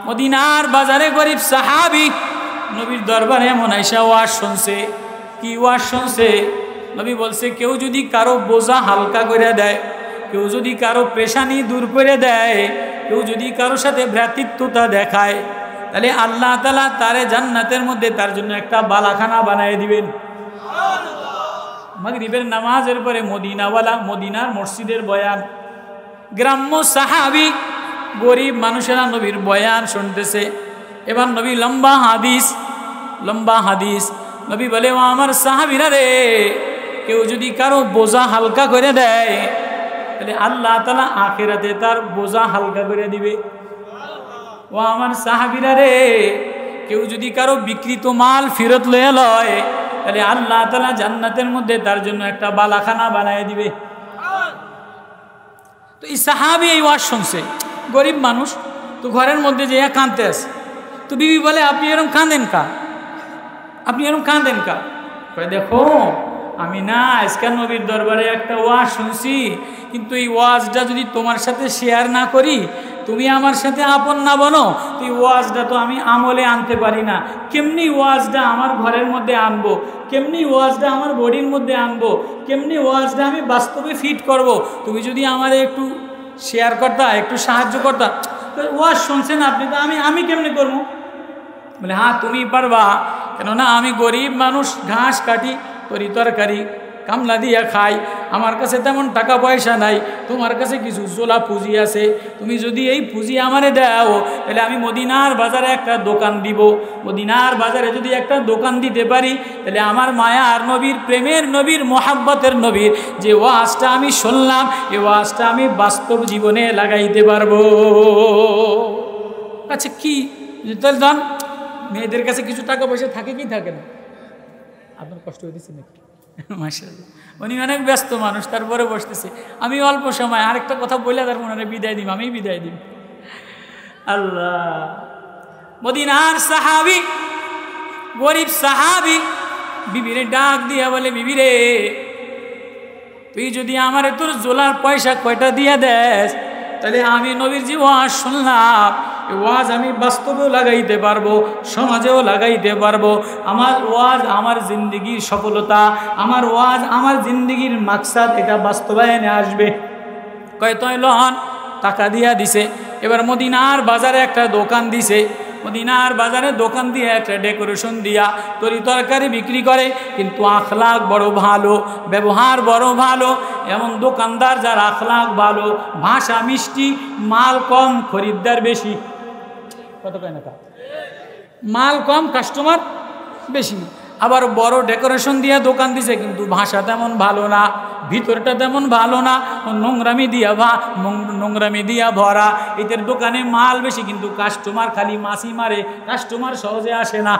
মদিনার বাজারে গরিব সাহাবি নবীর দরবারে এমন আইসা ওয়াজ শুনছে। কি ওয়াজ শুনছে? নবী বলছে, কেউ যদি কারো বোঝা হালকা করে দেয়, কেউ যদি কারো পেশানি দূর করে দেয়, কেউ যদি কারো সাথে ভ্রাতৃত্বতা দেখায়, তাহলে আল্লাহ তাআলা তারে জান্নাতের মধ্যে তার জন্য একটা বালাখানা বানিয়ে দিবেন। মাগরিবের নামাজের পরে মদিনাওয়ালা, মদিনার মসজিদের বয়ান, গ্রাম্য সাহাবি গরিব মানুষেরা নবীর বয়ান শুনতেছে। এবার নবী লম্বা হাদিস নবী বলে, ও আমার সাহাবীরা রে, কেউ যদি কারো বোঝা হালকা করে দেয়, তাহলে আল্লাহ তাআলা আখিরাতে তার বোঝা হালকা করে দিবে। ও আমার সাহাবীরা রে, কেউ যদি কারো বিকৃত মাল ফেরত লয়ে লয়, তাহলে আল্লাহ তাআলা জান্নাতের মধ্যে তার জন্য একটা বালাখানা বানায় দিবে। তো এই সাহাবী এই ওয়াজ শুনছে, গরিব মানুষ, তো ঘরের মধ্যে যে কাঁদতে আসে। তো বিবি বলে, আপনি এরকম কাঁদেন কা? আপনি এরকম কাঁদেন কা? দেখো আমি না আজকাল নবীর দরবারে একটা ওয়াজ শুনছি, কিন্তু এই ওয়াজটা যদি তোমার সাথে শেয়ার না করি, তুমি আমার সাথে আপন না বনো, তো এই ওয়াজটা তো আমি আমলে আনতে পারি না। কেমনি ওয়াজটা আমার ঘরের মধ্যে আনবো, কেমনি ওয়াজটা আমার বডির মধ্যে আনবো, কেমনি ওয়াজটা আমি বাস্তবে ফিট করব, তুমি যদি আমাদের একটু শেয়ার করতা, একটু সাহায্য করতা। ওয়াজ শুনছেন আপনি, তো আমি কেমনি করবো? বলে, হ্যাঁ তুমি পারবা, কেননা আমি গরিব মানুষ, ঘাস কাটি, তরি তরকারি কামলা দিয়া খাই, আমার কাছে তেমন টাকা পয়সা নাই, তোমার কাছে কিছু জোলা পুঁজি আছে, তুমি যদি এই পুঁজি আমারে দাও, তাহলে আমি মদিনার বাজারে একটা দোকান দিব। মদিনার বাজারে যদি একটা দোকান দিতে পারি, তাহলে আমার মায়ার নবীর, প্রেমের নবীর, মোহাব্বতের নবীর যে ওয়াজটা আমি শুনলাম, এই ওয়াজটা আমি বাস্তব জীবনে লাগাইতে পারবো। আচ্ছা কি তাহলে মেয়েদের কাছে কিছু টাকা পয়সা থাকে কি থাকে না? আপনার কষ্ট হইতেছে নাকি? মাশাআল্লাহ, উনি অনেক ব্যস্ত মানুষ, তারপরে বসতেছে। আমি অল্প সময় আরেকটা কথা বলে তার মনে বিদায় দিব, আমি বিদায় দিব। আল্লাহ, মদিনার সাহাবি, গরিব সাহাবি বিবিরে ডাক দিয়া বলে, বিবিরে তুই যদি আমারে তোর জোলার পয়সা কয়টা দিয়া দেস, তাহলে আমি নবীর যে ওয়াজ শুনলাম, এই ওয়াজ আমি বাস্তবেও লাগাইতে পারবো, সমাজেও লাগাইতে পারবো। আমার ওয়াজ আমার জিন্দগির সফলতা, আমার ওয়াজ আমার জিন্দগির মাকসাদ, এটা বাস্তবায়নে আসবে। কয় তয় লহন, টাকা দিয়া দিছে। এবার মদিনার বাজারে একটা দোকান দিছে, মদিনার বাজারে দোকান দিয়ে একটা ডেকোরেশন দিয়া তরি তরকারি বিক্রি করে, কিন্তু আখলাক বড় ভালো, ব্যবহার বড় ভালো। এমন দোকানদার যার আখলাক ভালো, ভাষা মিষ্টি, মাল কম, খরিদ্দার বেশি। কত কয় না, মাল কম, কাস্টমার বেশি। আবার বড় ডেকোরেশন দিয়ে দোকান দিছে, কিন্তু ভাষা তেমন ভালো না, ভিতরটা তেমন ভালো না, নোংরামি দিয়া ভরা। এদের দোকানে মাল বেশি, কিন্তু কাস্টমার খালি মাছি মারে, কাস্টমার সহজে আসে না।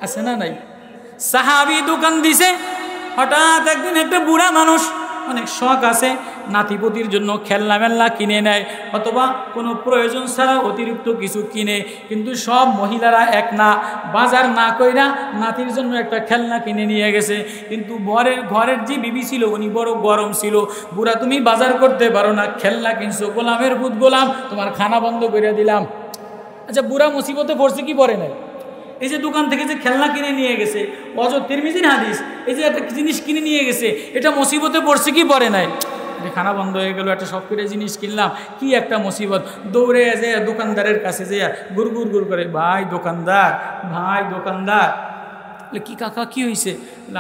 আসে না নাই? সাহাবি দোকান দিছে, হঠাৎ একদিন একটা বুড়া মানুষ, অনেক শখ আছে, নাতিপতির জন্য খেলনা মেলনা কিনে নেয়, অথবা কোনো প্রয়োজন ছাড়া অতিরিক্ত কিছু কিনে। কিন্তু সব মহিলারা এক না, বাজার না কইরা নাতির জন্য একটা খেলনা কিনে নিয়ে গেছে। কিন্তু ঘরের যে বিবি ছিল, উনি বড় গরম ছিল। বুড়া, তুমি বাজার করতে পারো না, খেলনা কিনছো, গোলামের ভূত গোলাম, তোমার খানা বন্ধ করে দিলাম। আচ্ছা বুড়া মুসিবতে পড়ছে কি পড়ে নাই? এই যে দোকান থেকে যে খেলনা কিনে নিয়ে গেছে, তিরমিজির হাদিস, এই যে একটা জিনিস কিনে নিয়ে গেছে, এটা মুসিবতে পড়ছে কি পড়ে নাই? খানা বন্ধ হয়ে গেল, একটা শখ করে জিনিস কিনলাম, কি একটা মুসিবত। দৌড়ে যে দোকানদারের কাছে যে গুড় গুড় গুড় করে, ভাই দোকানদার, ভাই দোকানদার। কি কাকা কি হয়েছে?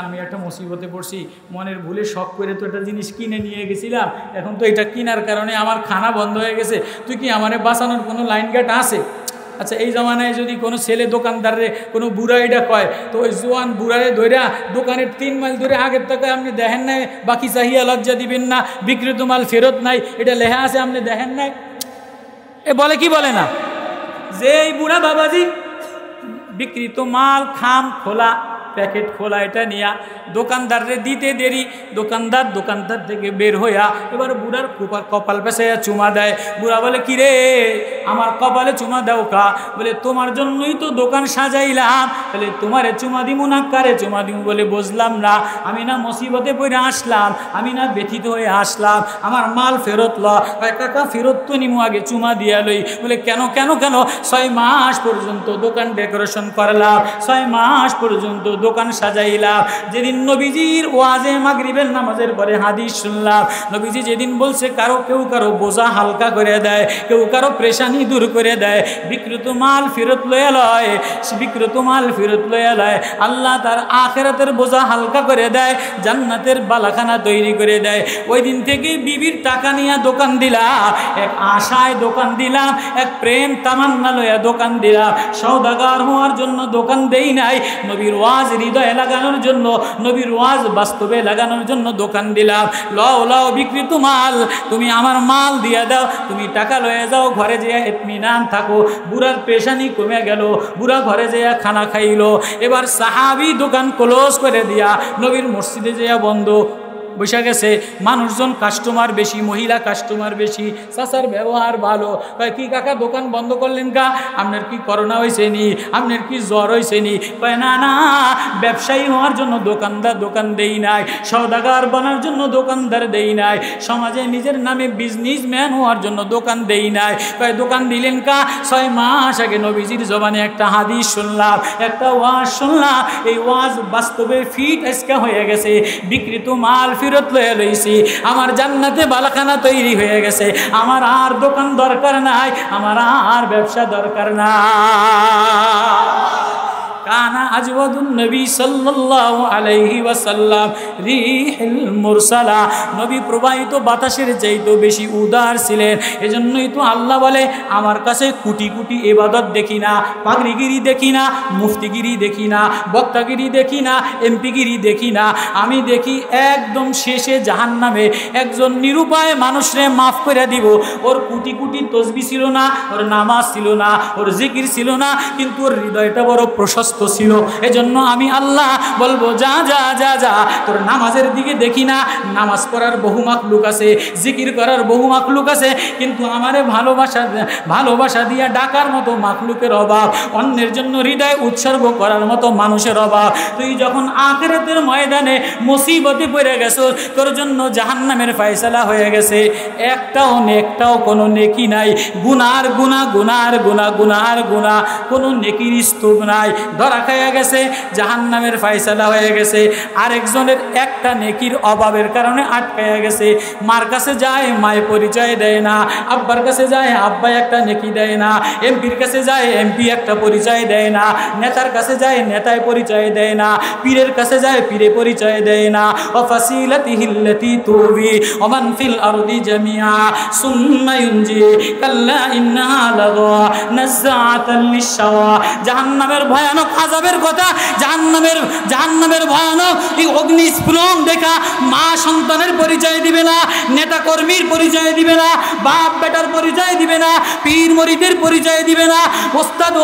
আমি একটা মুসিবতে পড়ছি, মনের ভুলে শখ করে তো একটা জিনিস কিনে নিয়ে গেছিলাম, এখন তো এটা কেনার কারণে আমার খানা বন্ধ হয়ে গেছে, তুই কি আমারে বাঁচানোর কোনো লাইন গাট আছে? আচ্ছা, এই জামানায় যদি কোনো ছেলে দোকানদারে কোনো বুড়া এটা কয়, তো ওই জোয়ান বুড়ারে ধরে দোকানের 3 মাইল ধরে আগের টাকা আপনি দেখেন নাই, বাকি চাহিয়া লজ্জা দিবেন না, বিক্রিত মাল ফেরত নাই, এটা লেখা আছে আপনি দেখেন নাই? এ বলে কি বলে না যে এই বুড়া বাবাজি বিক্রিত মাল খাম খোলা, প্যাকেট খোলা, এটা নিয়া দোকানদাররে দিতে দেরি, দোকানদার থেকে বের হইয়া এবার বুড়ার কপাল পেঁচাইয়া চুমা দেয়। বুড়া বলে, কি রে আমার কপালে চুমা দাও কা? বলে, তোমার জন্যই তো দোকান সাজাইলাম। বলে, তোমারে চুমা দিমু না কারে চুমা দিমু? বলে, বুঝলাম না, আমি না মুসিবতে পড়ে আসলাম, আমি না ব্যথিত হয়ে আসলাম, আমার মাল ফেরত ল। কাকা ফেরত তো নিমু, আগে চুমা দিয়া লই। বলে, কেন কেন কেন? 6 মাস পর্যন্ত দোকান ডেকোরেশন করলাম, 6 মাস পর্যন্ত দোকান সাজাইলাম। যেদিন নবীজির ওয়াজে মাগরিবের নামাজের পরে হাদিস শুনলাম, নবীজি যেদিন বলছে কেউ কারো বোঝা হালকা করে দেয়, কেউ কারো পেরেশানি দূর করে দেয়, বিক্রিত মাল ফেরত লয়ে লয়, বিক্রিত মাল ফেরত লয়ে লয়, আল্লাহ তার আখিরাতের বোঝা হালকা করে দেয়, জান্নাতের বালাখানা তৈরি করে দেয়। ওই দিন থেকে বিবির টাকা নিয়ে দোকান দিলাম, এক আশায় দোকান দিলাম, এক প্রেম তামান্না লইয়া দোকান দিলাম, সওদাগার হওয়ার জন্য দোকান দেই নাই, নবীর ওয়াজ হৃদয়ে লাগানোর জন্য, নবীর ওয়াজ বাস্তবে লাগানোর জন্য দোকান দিলাম। লও লও বিক্রিত মাল, তুমি আমার মাল দিয়া দাও, তুমি টাকা লয়ে যাও, ঘরে যেয়ে ইতমিনান থাকো। বুড়ার পেশানি কমে গেল, বুড়া ঘরে যেয়ে খানা খাইলো। এবার সাহাবী দোকান ক্লোজ করে দিয়া নবীর মসজিদে যেয়ে বন্ধ বসে গেছে। মানুষজন কাস্টমার বেশি, মহিলা কাস্টমার বেশি, চাচার ব্যবহার ভালো। কয়, কি কাকা দোকান বন্ধ করলেন কা? আপনার কি করোনা হয়েছে নি? আপনার কি জ্বর হয়েছে নি? কয়, না না, ব্যবসায়ী হওয়ার জন্য দোকানদার দোকান দেই নাই, সওদাগার বানার জন্য দোকানদার দেই নাই, সমাজে নিজের নামে বিজনেসম্যান হওয়ার জন্য দোকান দেই নাই। কয়, দোকান দিলেন কা? 6 মাস আগে নবীজির জবানে একটা হাদিস শুনলাম, একটা ওয়াজ শুনলাম, এই ওয়াজ বাস্তবে ফিট আজকে হয়ে গেছে, বিক্রিত মাল ফেরত লয়ে লইছি, আমার জান্নাতে বালাখানা তৈরি হয়ে গেছে, আমার আর দোকান দরকার নাই, আমার আর ব্যবসা দরকার নাই। কানা আজওয়াদুন নবী সাল্লাল্লাহু আলাইহি ওয়াসাল্লাম রিহিল মুরসালা, নবী প্রবাহিত বাতাসের চাইতে বেশি উদার ছিলেন। এজন্যই তো আল্লাহ বলে, আমার কাছে কোটি কোটি ইবাদত দেখি না, পাগড়িগিরি দেখি না, মুফতিগিরি দেখি না, বক্তাগিরি দেখি না, এমপিগিরি দেখি না, আমি দেখি একদম শেষে জাহান্নামে একজন নিরুপায় মানুষরে মাফ করে দিব। ওর কোটি কোটি তসবিহ ছিল না, ওর নামাজ ছিল না, ওর জিকির ছিল না, কিন্তু ওর হৃদয়টা বড় প্রশস্ত ছিল। এজন্য আমি আল্লাহ বলবো, যা যা যা যা, তোর নামাজের দিকে দেখি না, নামাজ পড়ার বহু মাখলুক আছে, জিকির করার বহু মাখলুক আছে, কিন্তু আমারে ভালোবাসা দিয়া ডাকার মতো মাখলুকের অভাব, অন্যের জন্য হৃদয় উৎসর্গ করার মতো মানুষের অভাব। তুই যখন আখিরাতের ময়দানে মুসিবতে পড়ে গেছো, তোর জন্য জাহান্নামের ফয়সালা হয়ে গেছে, একটাও কোনো নেকি নাই, গুনার গুনাহ, গুনার গুনাহ, গুনার গুনাহ, কোনো নেকির স্তূপ নাই, ধরা খাইয়া গেছে, জাহান্নামের ফয়সালা হয়ে গেছে। আরেকজনের একটা নেকির অভাবের কারণে আটকাইয়া গেছে, মার কাছে যায় মায়ে পরিচয় দেয় না, আব্বার কাছে যায় আব্বা একটা নেকি দেয় না, এমপির কাছে যায় এমপি একটা পরিচয় দেয় না, নেতার কাছে যায় নেতায় পরিচয় দেয় না, পীরের কাছে যায় পীরে পরিচয় দেয় না। ওয়াফাসিলাতিহিল্লাতি তুবি ওমান ফিল আরদি জামিআ সুম্মা ইউনজি কাল্লা ইন্নাহা লাযা নাযাআতাল লিশাওয়া। জাহান্নামের ভয়ানক আযাবের কথা, জাহান্নামের ভয়ানক এই অগ্নিস্ফুলন দেখা মা সন্তানের পরিচয় দিবে না, নেতা কর্মীর পরিচয় দিবে না, বাপ বেটার পরিচয় দিবে না, পীর মুরিদের পরিচয় দিবে না, ওস্তাদ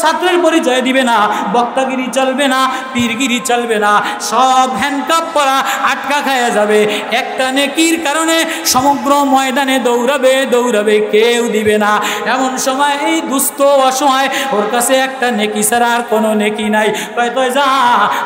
ছাত্রের পরিচয় দিবে না, বক্তাগিরি চলবে না, পীরগিরি চলবে না, সব হ্যান্ডকাপ পরা আটকা খায়া যাবে। একটা নেকির কারণে সমগ্র ময়দানে দৌড়াবে, কেউ দিবে না। এমন সময় এই দুস্থ অসহায়, ওর কাছে একটা নেকি ছাড়া আর কোনো নেকি নাই। কয় তুই যা,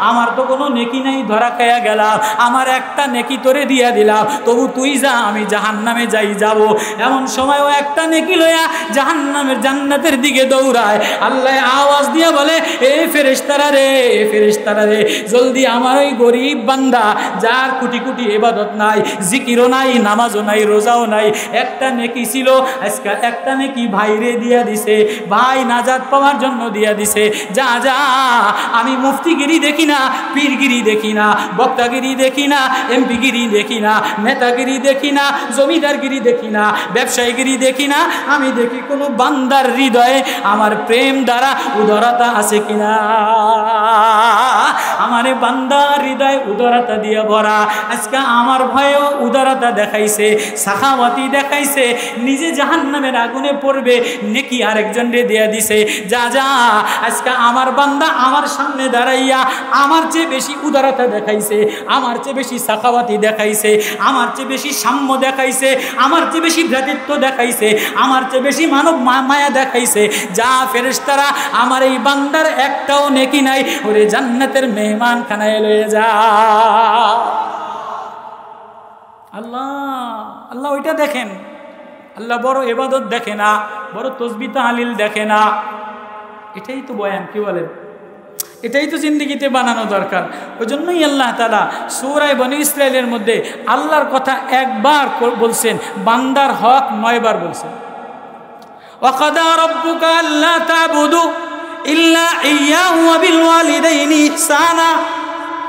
আমার তো কোনো নেকি নাই, ধরা খাইয়া গেলাম, আমার একটা নেকি তোরে দিয়া দিলাম, তবু তুই যা, আমি জাহান্নামে যাই যাব। এমন সময় ও একটা নেকি লইয়া জাহান্নামের জান্নাতের দিকে দৌড়ায়। আল্লাহ আওয়াজ দিয়া বলে, এ ফেরেশতারা রে, ফেরেশতারা রে, জলদি আমার ওই গরিব বান্দা যার কোটি কোটি ইবাদত নাই, জিকিরও নাই, নামাজও নাই, রোজাও নাই, একটা নেকি ছিল, আজকে একটা নেকি ভাইরে দিয়া দিছে, ভাই নাজাত পাওয়ার জন্য দিয়া দিছে। যা যা, আমি মুফতিগিরি দেখি না, পীরগিরি দেখি না, বক্তাগিরি দেখি না, এমপিগিরি দেখি না, নেতাগিরি দেখি না, জমিদারগিরি দেখি না, ব্যবসায়ীগিরি দেখি না, আমি দেখি কোনো বান্দার হৃদয়ে আমার প্রেম দ্বারা উদারতা আছে কিনা। আমারে বান্দার হৃদয় উদারতা দিয়ে ভরা। আজকে আমার ভয়েও উদারতা দেখাইছে, সাখাওয়াতি দেখাইছে, নিজে জাহান্নামের আগুনে পড়বে, নেকি আরেকজনরে দিয়ে দিছে। যা যা, আজকে আমার বান্দা আমার সামনে দাঁড়াইয়া আমার চেয়ে বেশি উদারতা দেখাইছে, আমার চেয়ে বেশি সাখাওয়াতি দেখাইছে, আমার চেয়ে বেশি সাম্য দেখাইছে, আমার চেয়ে বেশি ভ্রাতৃত্ব দেখাইছে, আমার চেয়ে বেশি মানব মায়া দেখাইছে। যা ফেরেশতারা, আমার এই বান্দার একটাও নেকি নাই, ওরে জান্নাতের মেহমান খানায় লয়ে যা। আল্লাহ আল্লাহ ওইটা দেখেন। আল্লাহ বড় ইবাদত দেখে না, বড় তসবিহ তাহলিল দেখে না। এটাই তো বয়ান, কি বলেন? এটাই তো জিন্দেগিতে বানানো দরকার। ওই জন্যই আল্লাহ তাআলা সূরা বনী ইসরাঈলের মধ্যে আল্লাহর কথা একবার বলছেন, বান্দার হক 9 বার বলছেন। ওয়াকাদা রাব্বুকা আল্লা তা'বুদু ইল্লা ইয়্যাহু ওয়া বিল ওয়ালিদাইনি ইহসানা।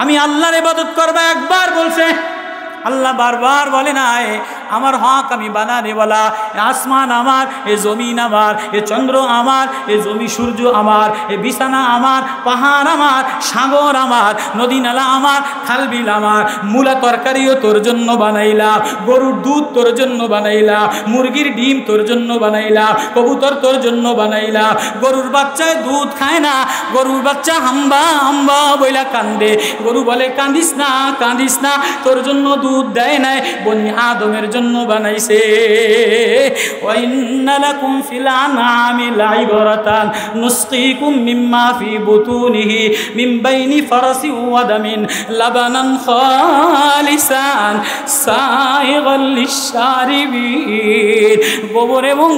আমি আল্লাহর ইবাদত করবা একবার বলছে। আল্লাহ বারবার বলে নাই আমার হক আমি বানানে বলা, আসমান আমার, এ জমিন আমার, এ চন্দ্র আমার, এ জমি সূর্য আমার, এ বিছানা আমার, পাহাড় আমার, সাগর আমার, নদী নালা আমার, খালবিল আমার, মূলা তরকারিও তোর জন্য বানাইলাম, গরুর দুধ তোর জন্য বানাইলাম, মুরগির ডিম তোর জন্য বানাইলাম, কবুতর তোর জন্য বানাইলাম। গরুর বাচ্চায় দুধ খায় না, গরুর বাচ্চা হাম্বা হাম্বা বইলা কান্দে। গরু বলে কান্দিস না, কান্দিস না, তোর জন্য দুধ দেয় নাই, বনি আদমের জন্য বানাইছে। ওয়া ইন্না লাকুম ফিল আনআমি লাইবরাতান নুসকিকুম মিম্মা ফি বুতুনিহি মিন বাইনি ফারাসি ওয়া দামিন লাবানান খালিসান সাইগাল লিশারিবিন।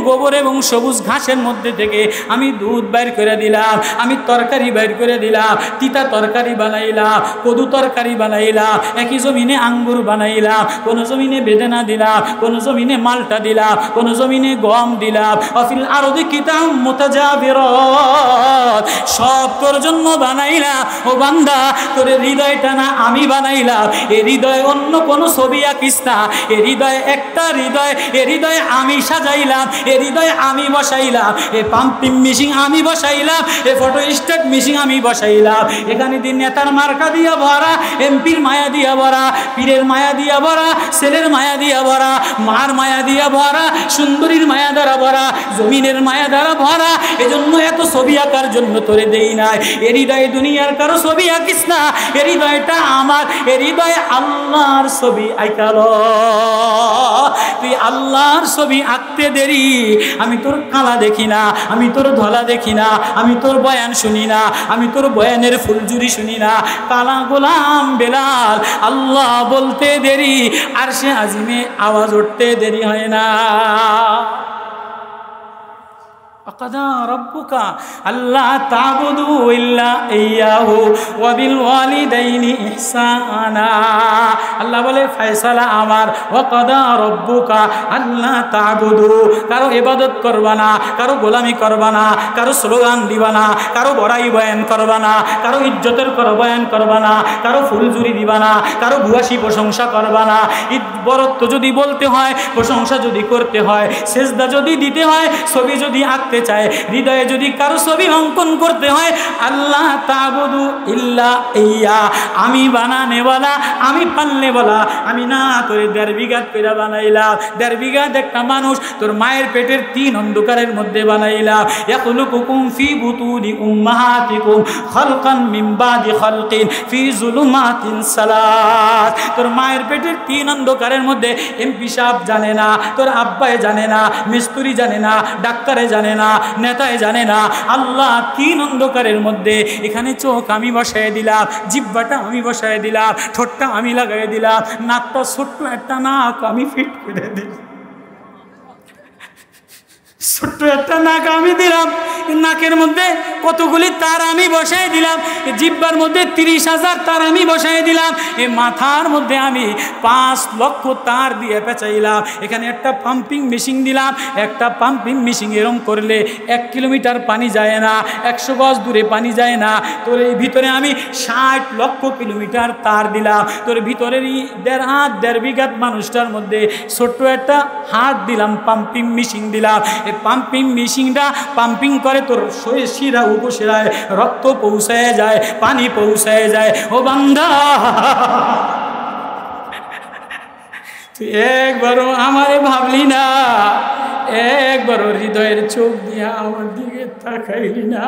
গোবর এবং সবুজ ঘাসের মধ্যে থেকে আমি দুধ বাইর করে দিলাম, আমি তরকারি বাইর করে দিলাম, তিতা তরকারি বানাইলাম, কদু তরকারি বানাইলাম, একই জমিনে আঙ্গুর বানাইলাম, কোন জমিনে বেদানা দিলাম, কোন জমিনে মালটা দিলাম, কোন জমিনে গম দিলাম। অফিল আরদি কিতাব মুতাজাবিরাত, সব তোর জন্য বানাইলাম। ও বান্দা, তোর হৃদয়টা না আমি বানাইলাম। এই হৃদয় অন্য কোন ছবি আঁকিস না, এই হৃদয় একটা হৃদয়, এই হৃদয় আমি সাজাইলাম, এই হৃদয় আমি বসাইলাম, এই পাম্পিং মেশিন আমি বসাইলাম, এই ফটো স্টেট মেশিন আমি বসাইলাম। এখানে দিন নেতার মার্কা দিয়া ভরা, এমপির মায়া দিয়া ভরা, পীরের মায়া দিয়া ভরা, ছেলের মায়া দিয়া ভরা, মার মায়া দিয়া ভরা, সুন্দরীর মায়া দ্বারা ভরা, জমিনের মায়া দ্বারা ভরা। এজন্য এত ছবি আঁকার জন্য তোরে দেই নাই। এ হৃদয়ে দুনিয়ার কারো ছবি আঁকিস না, এ হৃদয়টা আমার, এ হৃদয় আল্লাহর ছবি আঁকালো। তুই আল্লাহর ছবি আঁকতে দেরি, আমি তোর কালা দেখি না, আমি তোর ধলা দেখি না, আমি তোর বয়ান শুনি না, আমি তোর বয়ানের ফুলজুরি শুনি না। কালা গোলাম বেলাল আল্লাহ বলতে দেরি, আর সে আজিমে আওয়াজ উঠতে দেরি হয় না। ওয়াকাদা রাব্বুকা আল্লা তা'বুদু ইল্লা ইয়্যাহু ওয়া বিল ওয়ালিদাইনি ইহসানা। আল্লাহ বলে ফয়সালা আমার, ওয়াকাদা রাব্বুকা আল্লা তা'বুদু, কারো ইবাদত করবা না, কারো গোলামি করবা না, কারো স্লোগান দিবা না, কারো বড়াই বয়ান করবা না, কারো ইজ্জতের বয়ান করবা না, কারো ফুলজুরি দিবা না, কারো ভুয়াশি প্রশংসা করবা না। বরত্ব যদি বলতে হয়, প্রশংসা যদি করতে হয়, সেজদা যদি দিতে হয়, ছবি যদি আঁকতে চায়, হৃদয়ে যদি কারো ছবি অঙ্কন করতে হয়, আল্লাহ তা'বুদু ইল্লা ইয়্যা, আমি বানানে বলা, আমি পালনে বলা। আমি না তোর 1.5 বিঘা করে বানাইলাম, 1.5 বিঘা একটা মানুষ তোর মায়ের পেটের 3 অন্ধকারের মধ্যে বানাইলাম। ইয়াখলুকুকুম ফি বুতুনি উম্মাহাতিকুম খালকান মিন বাদি খালকিন ফি যুলুমাতিন সালাত। তোর মায়ের পেটের 3 অন্ধকারের মধ্যে এমপি সাহেব জানে না, তোর আব্বাই জানে না, মিস্ত্রি জানে না, ডাক্তারে জানে না, না, নেতায় জানে না। আল্লাহ 3 অন্ধকারের মধ্যে এখানে চোখ আমি বসায় দিলাম, জিহ্বাটা আমি বসায় দিলাম, ঠোঁটটা আমি লাগাই দিলাম, নাকটা ছোট্ট একটা নাক আমি ফিট করে দিলাম, ছোট্ট একটা নাক আমি দিলাম, নাকের মধ্যে কতগুলি তার আমি বসাই দিলাম, জিহ্বার মধ্যে 30,000 তার আমি বসাই দিলাম, এই মাথার মধ্যে আমি 5 লক্ষ তার দিয়ে পেঁচাইলাম, এখানে একটা পাম্পিং মেশিন দিলাম, একটা পাম্পিং মেশিন এরম করলে 1 কিলোমিটার পানি যায় না, 100 গজ দূরে পানি যায় না। তোর এই ভিতরে আমি 60 লক্ষ কিলোমিটার তার দিলাম, তোর ভিতরের 1.5 হাত 1.5 বিঘাত মানুষটার মধ্যে ছোট্ট একটা হাত দিলাম, পাম্পিং মেশিন দিলাম। এই পাম্পিং মেশিনটা পাম্পিং করে তোর শিরা উপশিরায় রক্ত পৌঁছায় যায়, পানি পৌঁছায় যায়। ও বান্দা, তুই একবারও আমারে ভাবলি না, একবারও হৃদয়ের চোখ দিয়ে আমার দিকে তাকাইলি না।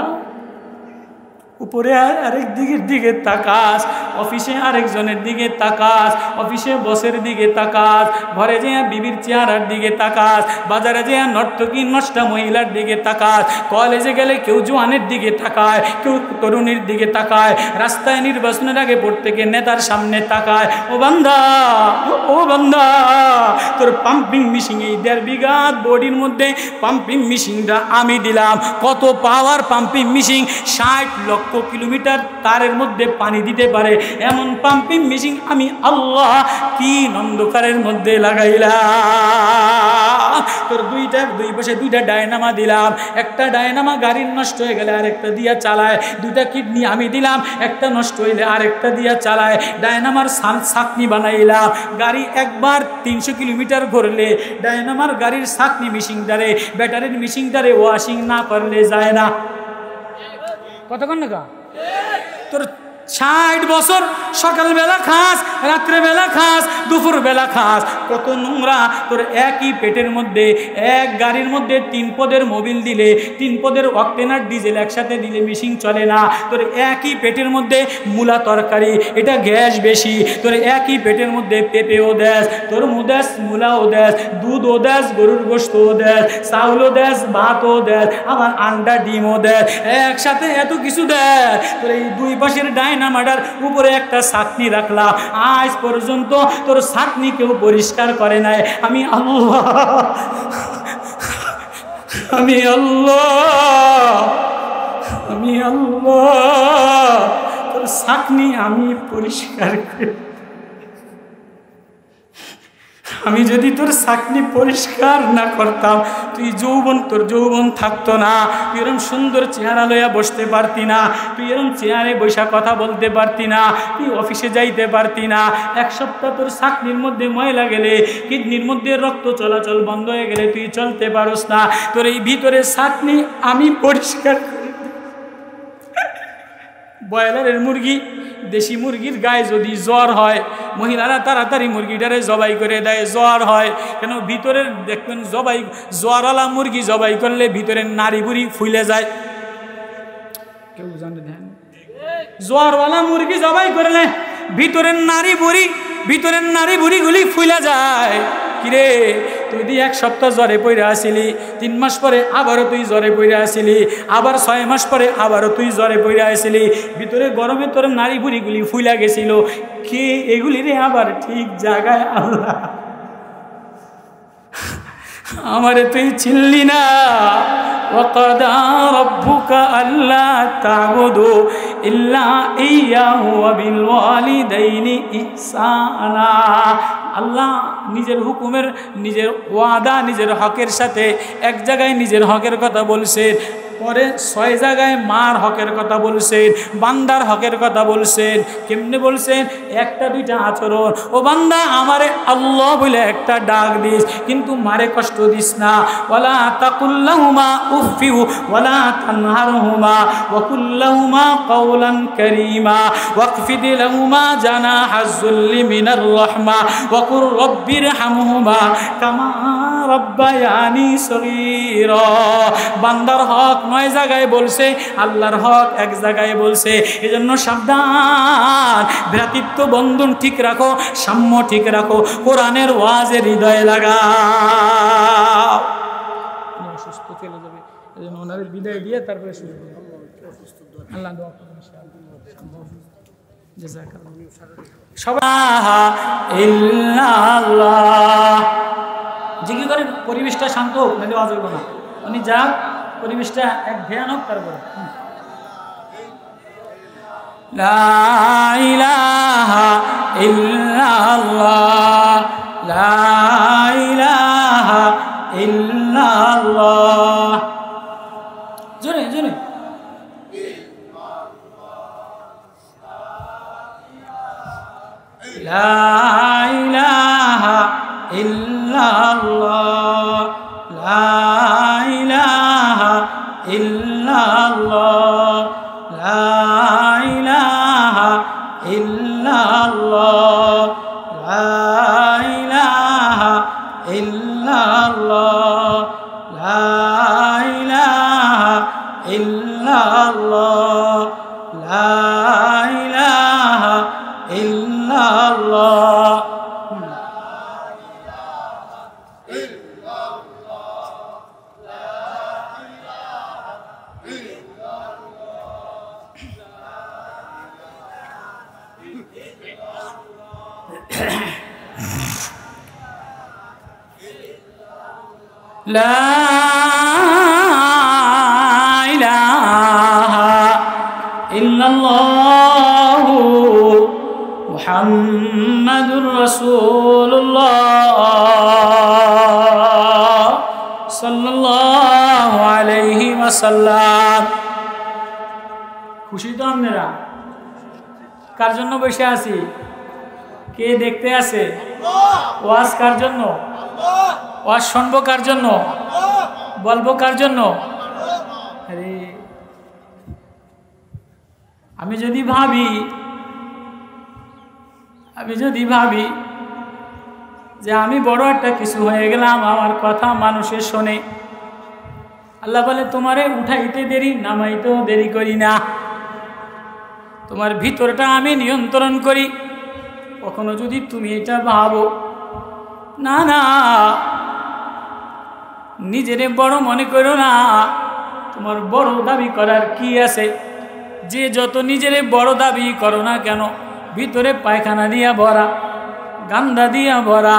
উপরে আরেক দিকের দিকে তাকাস, অফিসে আরেকজনের দিকে তাকাস, অফিসে বসের দিকে তাকাস, ঘরে যে বিবির চেহারার দিকে তাকাস, বাজারে যে নর্তকী নষ্টা মহিলার দিকে তাকাস, কলেজে গেলে কেউ জোয়ানের দিকে তাকায়, কেউ তরুণীর দিকে তাকায়, রাস্তায় নির্বাচনের আগে প্রত্যেকে নেতার সামনে তাকায়। ও বান্দা, ও বান্দা, তোর পাম্পিং মেশিন এই 1.5 বিঘাত বডির মধ্যে পাম্পিং মেশিনটা আমি দিলাম। কত পাওয়ার পাম্পিং মেশিন! 60 লক্ষ কিলোমিটার তারের মধ্যে পানি দিতে পারে এমন পাম্পিং মেশিন আমি আল্লাহ 3 অন্ধকারের মধ্যে লাগাইলাম। তোর দুই পাশে 2টা ডায়নামা দিলাম, একটা ডায়নামা গাড়ির নষ্ট হয়ে গেলে আরেকটা দিয়া চালায়, 2টা কিডনি আমি দিলাম, একটা নষ্ট হইলে আরেকটা দিয়া চালায়, ডায়নামার ছাকনি বানাইলাম। গাড়ি একবার 300 কিলোমিটার ঘুরলে ডায়নামার গাড়ির ছাকনি মেশিনটারে, ব্যাটারির মেশিনটারে ওয়াশিং না করলে যায় না। কতক্ষণ না তোর 60 বছর সকালবেলা খাস, রাত্রেবেলা খাস, দুপুরবেলা খাস, কত নোংরা। তোর একই পেটের মধ্যে এক গাড়ির মধ্যে 3 পদের মোবিল দিলে, 3 পদের অক্টেনার ডিজেল একসাথে দিলে মেশিন চলে না। তোর একই পেটের মধ্যে মূলা তরকারি, এটা গ্যাস বেশি। তোর একই পেটের মধ্যে পেঁপেও দেশ, তোর মুদেশ মূলাও দেশ, দুধও দেশ, গরুর গোশতও দেশ, চাউলও দেশ, ভাতও দেশ, আবার আন্ডা ডিমও দেশ, একসাথে এত কিছু দেশ। তোর এই 2 পাশের ডায়নামাটার উপরে একটা ছাকনি রাখলাম, আজ পর্যন্ত তোর ছাকনি কেউ পরিষ্কার করে নাই। আমি আল্লাহ, আমি আল্লাহ, আমি আল্লাহ, তোর ছাকনি আমি পরিষ্কার করি। আমি যদি তোর ছাকনি পরিষ্কার না করতাম, তুই তোর যৌবন থাকতো না, তুই এরকম সুন্দর চেহারা লইয়া বসতে পারতি না, তুই এরকম চেয়ারে বসা কথা বলতে পারতি না, তুই অফিসে যাইতে পারতি না। 1 সপ্তাহ তোর ছাকনির মধ্যে ময়লা গেলে, কিডনির মধ্যে রক্ত চলাচল বন্ধ হয়ে গেলে তুই চলতে পারস না। তোর এই ভিতরে ছাকনি আমি পরিষ্কার করি। ব্রয়লারের মুরগি, দেশি মুরগির গায়ে যদি জ্বর হয়, মহিলারা তাড়াতাড়ি মুরগিটারে জবাই করে দেয়, জ্বর হয় কেন? ভিতরের দেখবেন জ্বরওয়ালা মুরগি জবাই করলে ভিতরের নাড়ি বুড়ি ফুলে যায়। কেউ জানে ধ্যান? জ্বরওয়ালা মুরগি জবাই করলে ভিতরের নাড়ি বুড়িগুলি ফুলে যায়। কিরে, তুই 1 সপ্তাহ জ্বরে পড়ে আসিলি, 3 মাস পরে আবারও তুই জ্বরে পড়ে আসিলি, আবার 6 মাস পরে আবারও তুই জ্বরে পড়ে আসিলি, ভিতরে গরমে তোর নাড়ি বুড়িগুলি ফুলে গেছিল। কে এগুলি রে আবার ঠিক জায়গায়? আল্লাহ, আমারে তুই চিনলি না। وَقَضَى رَبُّكَ أَلَّا تَعْبُدُوا إِلَّا إِيَّاهُ وَبِالْوَالِدَيْنِ إِحْسَانًا। আল্লাহ নিজের হুকুমের, নিজের ওয়াদা, নিজের হকের সাথে এক জায়গায় নিজের হকের কথা বলছেন, পরে 6 জায়গায় মার হকের কথা বলছেন, বান্দার হকের কথা বলছেন। কেমনে বলছেন? 1টা 2টা আচরণ। ও বান্দা, আমারে আল্লাহ বলে একটা ডাক দিস, কিন্তু মারে কষ্ট দিস না। ওয়ালা তাকুল্লাহুমা উফিউ ওয়ালা তানহারহুমা ওয়াকুল্লাহুমা কাওলান কারীমা ওয়াকফিদ লাহুমা জানাহাজ যুল্লি মিনার রাহমা ওয়াকুর রব্বিরহামহুমা কামা রব্বায়ানি সগীরা। বান্দার হক 9 জায়গায় বলছে, আল্লাহর হক 1 জায়গায় বলছে। এজন্য সাবধান, ভ্রাতৃত্ব বন্ধন ঠিক রাখো, সাম্য ঠিক রাখো, কোরআনের ওয়াজে হৃদয়ে লাগাও। অসুস্থ চলে যাবে, এই জন্য ওনাদের বিদায় দিয়ে তারপরে শুরু করব। আল্লাহ দোয়া করুন ইন্শাআল্লাহ। জিকির করেন, পরিবেশটা শান্ত হোক, নাহলে আওয়াজ হইব না। উনি যাক, পরিবেশটা এক ধ্যান হোক, তারপরে লা ইলাহা ইল্লাল্লাহ, লা ইলাহা ইল্লাল্লাহ। জোরে জোরে লা ইলাহা ইল্লাল্লাহ, লা ইলাহা ইল্লাল্লাহ, লা ইলাহা ইল্লাল্লাহ, লা ইলাহা ইল্লাল্লাহ, লা ইলাহা ইল্লাল্লাহ, লা ইলাহা ইল্লাল্লাহ। লা ইলাহা ইল্লাল্লাহ মুহাম্মাদুর রাসূলুল্লাহ সাল্লাল্লাহু আলাইহি ওয়াসাল্লাম। খুশি তো আপনারা? কার জন্য বসে আছি? কে দেখতে আছে? ওয়াজ কার জন্য? ওয়াজ শুনবো কার জন্য? বলবো কার জন্য? আরে আমি যদি ভাবি যে আমি বড় একটা কিছু হয়ে গেলাম, আমার কথা মানুষে শোনে, আল্লাহ বলে তোমারে উঠাইতে দেরি, নামাইতেও দেরি করি না, তোমার ভিতরটা আমি নিয়ন্ত্রণ করি। কখনো যদি তুমি এটা ভাবো, না না নিজেরে বড় মনে করো না, তোমার বড় দাবি করার কি আছে? যে যত নিজেরে বড় দাবি করো না কেন, ভিতরে পায়খানা দিয়া ভরা, গান্দা দিয়া ভরা,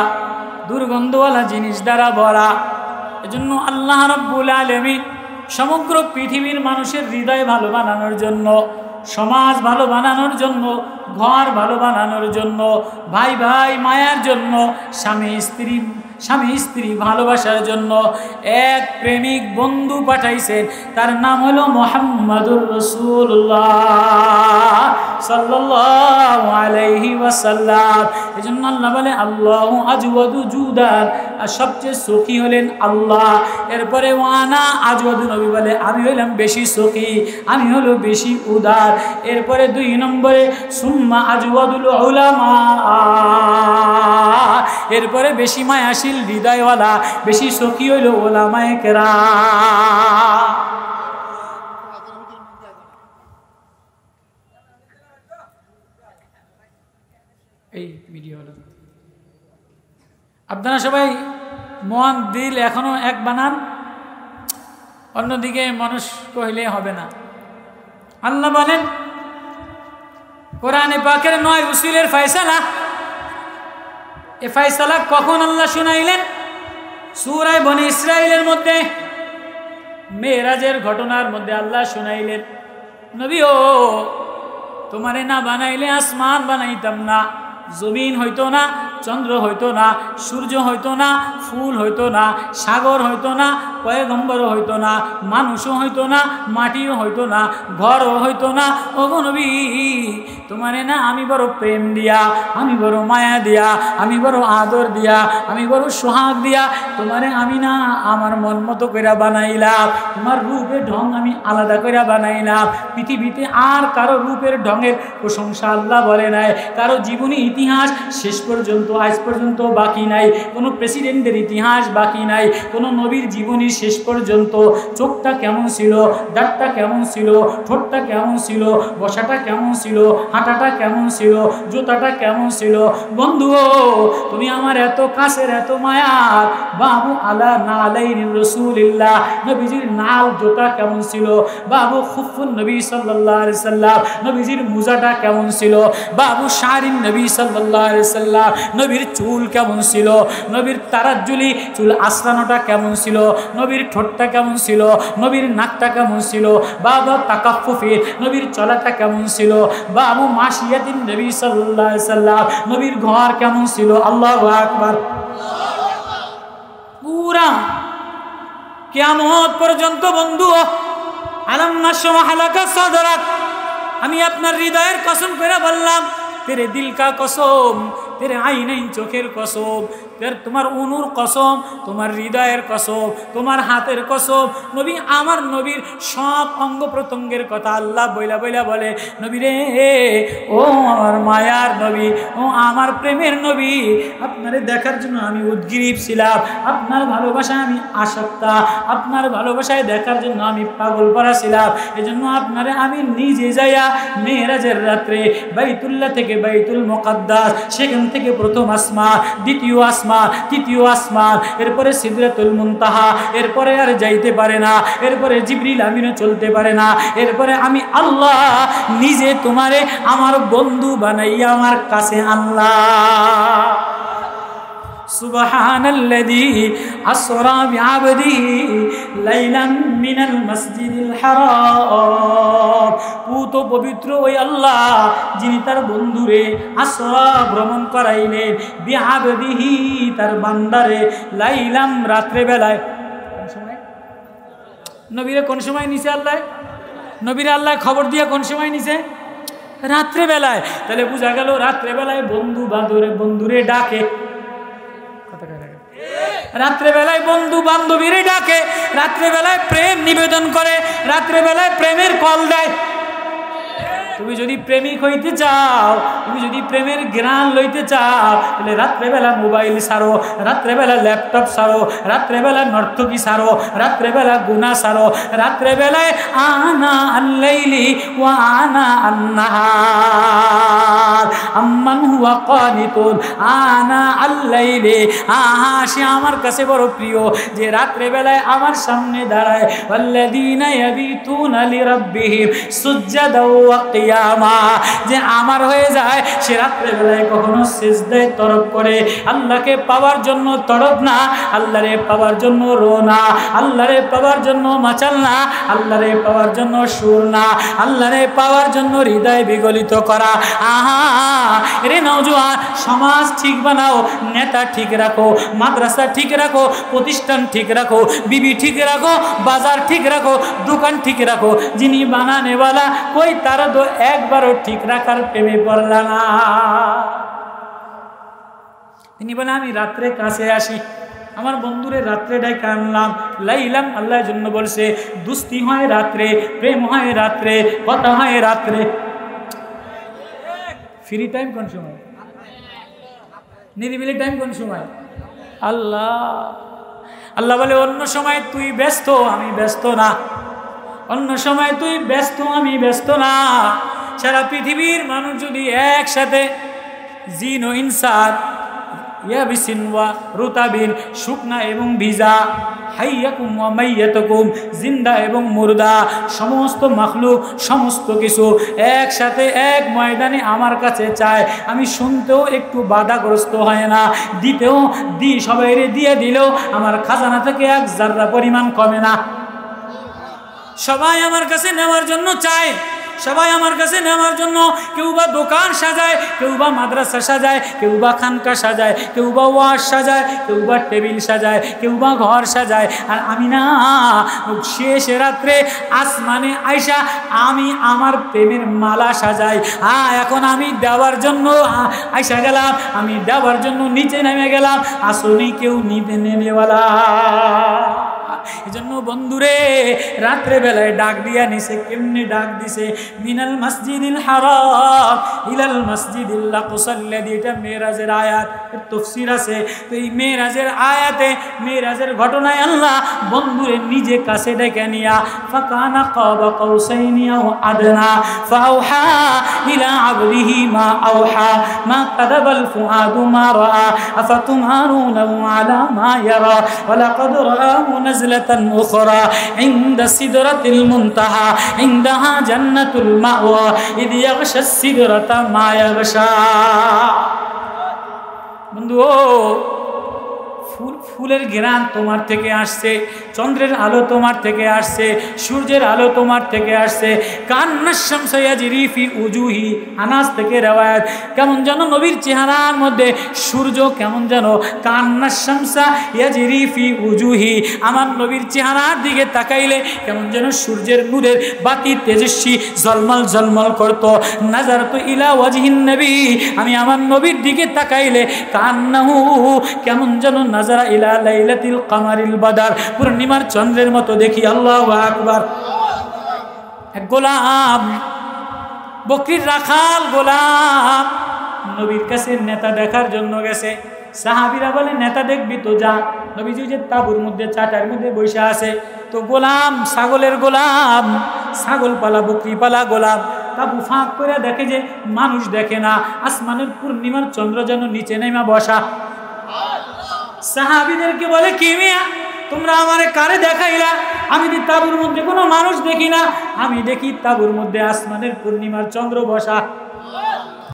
দুর্গন্ধওয়ালা জিনিস দ্বারা ভরা। এজন্য আল্লাহ রাব্বুল আলামিন সমগ্র পৃথিবীর মানুষের হৃদয় ভালো বানানোর জন্য, সমাজ ভালো বানানোর জন্য, ঘর ভালো বানানোর জন্য, ভাই ভাই মায়ার জন্য, স্বামী স্ত্রী ভালোবাসার জন্য এক প্রেমিক বন্ধু পাঠাইছেন। তার নাম হলো মুহাম্মাদুর রাসূলুল্লাহ সাল্লাল্লাহু আলাইহি ওয়াসাল্লাম। এজন্য আল্লাহ বলে আল্লাহু আজওয়াদু জুদান, আর সবচেয়ে সুখী হলেন আল্লাহ। এরপরে ওয়ানা আজওয়াদু, নবী বলে আমি হইলাম বেশি সুখী, আমি হলো বেশি উদার। এরপরে 2 নম্বরে সুম্মা আজওয়াদুল উলামা, এরপরে বেশি মায়াশীল হৃদয়ওয়ালা, বেশি সখী হইল ওলামায়ে কেরাম। এই ভিডিও হলো, আপনারা সবাই মন দিল এখনো এক বানান, অন্যদিকে মানুষ কহিলে হবে না। আল্লাহ বলেন কোরআনে পাকের 9 উসুলের ফয়সালা, এ ফয়সালা কখন আল্লাহ শুনাইলেন? সূরা বনী ইসরাঈলের মধ্যে মেরাজের ঘটনার মধ্যে আল্লাহ শুনাইলেন, নবী ও তোমারে না বানাইলে আসমান বানাইতাম না, জমিন হইতো না, চন্দ্র হইতো না, সূর্য হইতো না, ফুল হইতো না, সাগর হইতো না, পয়গম্বরও হইতো না, মানুষও হইতো না, মাটিও হইতো না, ঘরও হইতো না। ওগো নবী তোমারে না আমি বড় প্রেম দিয়া, আমি বড় মায়া দিয়া, আমি বড় আদর দিয়া, আমি বড় সোহাগ দিয়া তোমারে আমি না আমার মন মতো কইরা বানাইলাম। তোমার রূপের ঢং আমি আলাদা কইরা বানাইলাম। পৃথিবীতে আর কারো রূপের ঢঙের প্রশংসা আল্লাহ বলে নাই, কারো জীবনী ইতিহাস শেষ পর্যন্ত আজ পর্যন্ত বাকি নাই, কোনো প্রেসিডেন্টের ইতিহাস বাকি নাই, কোনো নবীর জীবনী শেষ পর্যন্ত। চোখটা কেমন ছিল, দাঁতটা কেমন ছিল, ঠোঁটটা কেমন ছিল, বসাটা কেমন ছিল, হাঁটাটা কেমন ছিল, জুতাটা কেমন ছিল। বন্ধু তুমি আমার এত কাছের, এত মায়ার, বাবু আলা নালাইনি রাসূলিল্লাহ, নবীজির নাল জুতা কেমন ছিল, বাবু খুফুন নবী সাল্লাল্লাহু আলাইহি সাল্লাম, নবীজির মুজাটা কেমন ছিল, বাবু শারিন নবী সাল্লাল্লাহু আলাইহি সাল্লাম, নবীর চুল কেমন ছিল, নবীর তারাজ্জুলি চুল আসরানোটা কেমন ছিল, নবীর ঠোঁটটা কেমন ছিল, নবীর নাকটা কেমন ছিল, বাবা তাকাফফুফি নবীর চলাটা কেমন ছিল, বাবু মাশিয়াতিন নবী সাল্লাল্লাহু আলাইহি সাল্লাম, নবীর ঘর কেমন ছিল। আল্লাহু আকবার। পুরা কিয়ামত পর্যন্ত বন্ধু আলাম নাশরাহ লাকা সাদরাক, আমি আপনার হৃদয়ের কসম করে বললাম, তেরে দিল কা কসম, তেরে আইনাইন চোখের কসম, তোমার অনুর কসম, তোমার হৃদয়ের কসম, তোমার হাতের কসম। নবী আমার নবীর সব অঙ্গ প্রত্যঙ্গের কথা আল্লাহ বইলা বইলা বলে, নবী রে ও আমার মায়ার নবী, ও আমার প্রেমের নবী, আপনারে দেখার জন্য আমি উদ্গ্রীব ছিলাম, আপনার ভালোবাসায় আমি আসক্তা, আপনার ভালোবাসায় দেখার জন্য আমি পাগল করা ছিলাম। এজন্য আপনারে আমি নিজে যাইয়া মেরাজের রাত্রে বাইতুল্লাহ থেকে বাইতুল মুকাদ্দাস, সেখান থেকে প্রথম আসমান, দ্বিতীয় আসমান, তৃতীয় আসমান, এরপরে সিদরাতুল মুনতাহা, এরপরে আর যাইতে পারে না, এরপরে জিবরিল আমিনও চলতে পারে না, এরপরে আমি আল্লাহ নিজে তোমারে আমার বন্ধু বানাইয়া আমার কাছে আল্লাহ। সুবহানাল্লাযী আসরা বিআবদিহি লাইলাম মিনাল মাসজিদিল হারাম, পুত পবিত্র ওই আল্লাহ যিনি তার বন্ধুরে আসরা ভ্রমণ করাইলেন, বিআবদিহি তার বান্দারে, লাইলাম রাত্রে বেলায়। কোন সময় নবীরে কোন সময় নিছে আল্লাহ? নবীরে আল্লাহ খবর দিয়ে কোন সময় নিছে? রাত্রে বেলায়। তাহলে বোঝা গেল রাত্রে বেলায় বন্ধু বন্ধুরে ডাকে, রাত্রেবেলায় বন্ধু বান্ধবীরে ডাকে, রাত্রেবেলায় প্রেম নিবেদন করে, রাত্রেবেলায় প্রেমের কল দেয়। তুমি যদি প্রেমিক হইতে চাও, তুমি যদি প্রেমের জ্ঞান লইতে চাও, তাহলে রাত্রেবেলা মোবাইল সারো, রাত্রেবেলা ল্যাপটপ সারো, রাত্রেবেলা নর্তকী সারো, রাত্রেবেলা গুনাহ সারো, রাত্রেবেলায় আনা আল্লাইলি ওয়া আনা আন-নাহার আম্মান হুয়া কানিতুন আনা আল্লাইলি, সে আমার কাছে বড় প্রিয় যে রাত্রেবেলায় আমার সামনে দাঁড়ায়। ওয়াল্লাযীনা ইয়াবিতুনা লিরাব্বিহিম সুজদাও ওয়া কিয়ামা, যে আমার হয়ে যায় সে রাত্রেবেলায় কখনো সিজদায় তরব করে, আল্লাহকে পাওয়ার জন্য তরব না, আল্লাহরে পাওয়ার জন্য রো না, আল্লাহরে পাওয়ার জন্য মাচাল না, আল্লাহরে পাওয়ার জন্য সুর না, আল্লাহরে পাওয়ার জন্য হৃদয় বিগলিত করা। রে নওজোয়ান, সমাজ ঠিক বানাও, নেতা ঠিক রাখো, মাদ্রাসা ঠিক রাখো, প্রতিষ্ঠান ঠিক রাখো, বিবি ঠিক রাখো, বাজার ঠিক রাখো, দোকান ঠিক রাখো। যিনি বানানেওয়ালা কই তারা তো একবারও ঠিক রাখার প্রেমে পড়লা না। তিনি বলে আমি রাত্রে কাছে আসি, আমার বন্ধুরে রাত্রে ডাইকা আনলাম, লাইলাম আল্লাহর জন্য বলছে। দুস্তি হয় রাত্রে, প্রেম হয় রাত্রে, কথা হয় রাত্রে। ফ্রি টাইম কোন সময়? নিরিবিলি টাইম কোন সময়? আল্লাহ আল্লাহ বলে অন্য সময় তুই ব্যস্ত, আমি ব্যস্ত না, অন্য সময় তুই ব্যস্ত, আমি ব্যস্ত না। সারা পৃথিবীর মানুষ যদি একসাথে, জিন ও ইনসান, ইয়াবিসিন ওয়া রুতাবিন, শুকনা এবং ভিজা, হাইয়াকুম ওয়া মাইয়াতুকুম, জিন্দা এবং মুর্দা, সমস্ত মাখলুক, সমস্ত কিছু একসাথে এক ময়দানে আমার কাছে চায়, আমি শুনতেও একটু বাধাগ্রস্ত হয় না, দিতেও সবাইরে দিয়ে দিলেও আমার খাজানা থেকে এক জাররা পরিমাণ কমে না। সবাই আমার কাছে নেওয়ার জন্য চায়, সবাই আমার কাছে নেওয়ার জন্য, কেউ বা দোকান সাজায়, কেউ বা মাদ্রাসা সাজায়, কেউ বা খানকা সাজায়, কেউ বা ওয়াজ সাজায়, কেউ বা টেবিল সাজায়, কেউ বা ঘর সাজায়। আর আমি না, শেষ রাত্রে আসমানে আইসা আমি আমার প্রেমের মালা সাজাই। এখন আমি দেওয়ার জন্য আইসা গেলাম, আমি দেওয়ার জন্য নিচে নেমে গেলাম, আসলেই কেউ নিতে নেমেওয়ালা। এজন্য বন্ধুরে রাত্রে বেলায় ডাক দিয়া নিছে, কেমনে ডাক দিছে? মিনাল মসজিদিল হারাম ইলাল মসজিদিল আকসাল্লাযী, এটা মেরাজের আয়াত, তাফসীর আছে। তো এই মেরাজের আয়াতে, মেরাজের ঘটনায় আল্লাহ বন্ধুরে নিজে কাছে ডেকে নিয়া ফাকানা কাবা কাউসাইনি আও আদনা ফাওহা ইলা আবদিহি মা আওহা মা কাযাবাল ফুআদু মা রাআ আফাতুমারুনাহু আলা মা ইয়ারা ওয়ালাকাদ রাআহু নাজলাতান উখরা ইনদা সিদরাতিল মুনতাহা ইনদাহা জান্নাতুল মাওয়া ইদ ইয়াগশাস সিদরাতা মা ইয়াগশা। বন্ধু, ফুলের ঘ্রাণ তোমার থেকে আসছে, চন্দ্রের আলো তোমার থেকে আসছে, সূর্যের আলো তোমার থেকে আসছে। কান্নাশ শামসু ইয়াজরি ফি উজুহি, আনাস থেকে রওয়ায়াত, কেমন যেন নবীর চেহারার মধ্যে সূর্য কেমন যেন কান্নাশ শামসা ইয়াজরি ফি উজুহি, আমার নবীর চেহারার দিকে তাকাইলে কেমন যেন সূর্যের নূরের বাতি তেজস্বী ঝলমল ঝলমল করত। নাজারতু ইলা ওয়াজহিন নবী, আমি আমার নবীর দিকে তাকাইলে কান্নাহু, কেমন যেন নাজারা ইলা লাইলাতিল কামারিল বাদার, পূর্ণিমার চন্দ্রের মতো দেখি। আল্লাহু আকবার। এক গোলাম, বকরির রাখাল গোলাম নবীর কাছে নেতা দেখার জন্য গেছে। সাহাবীরা বলে নেতা দেখবি তো যা। নবীজি যে তাঁবুর মধ্যে চাটার মধ্যে বসে আছে, তো গোলাম, ছাগলের গোলাম, ছাগল পালা বকরি পালা গোলাম তাবু ফাঁক করে দেখে যে মানুষ দেখে না, আসমানের পূর্ণিমার চন্দ্র যেন নিচে নেমা বসা। সাহাবীদেরকে বলে, কি মিয়া তোমরা আমারে কারে দেখাইলা? আমি তো তাঁবুর মধ্যে কোনো মানুষ দেখি না, আমি দেখি তাঁবুর মধ্যে আসমানের পূর্ণিমার চন্দ্র বসা।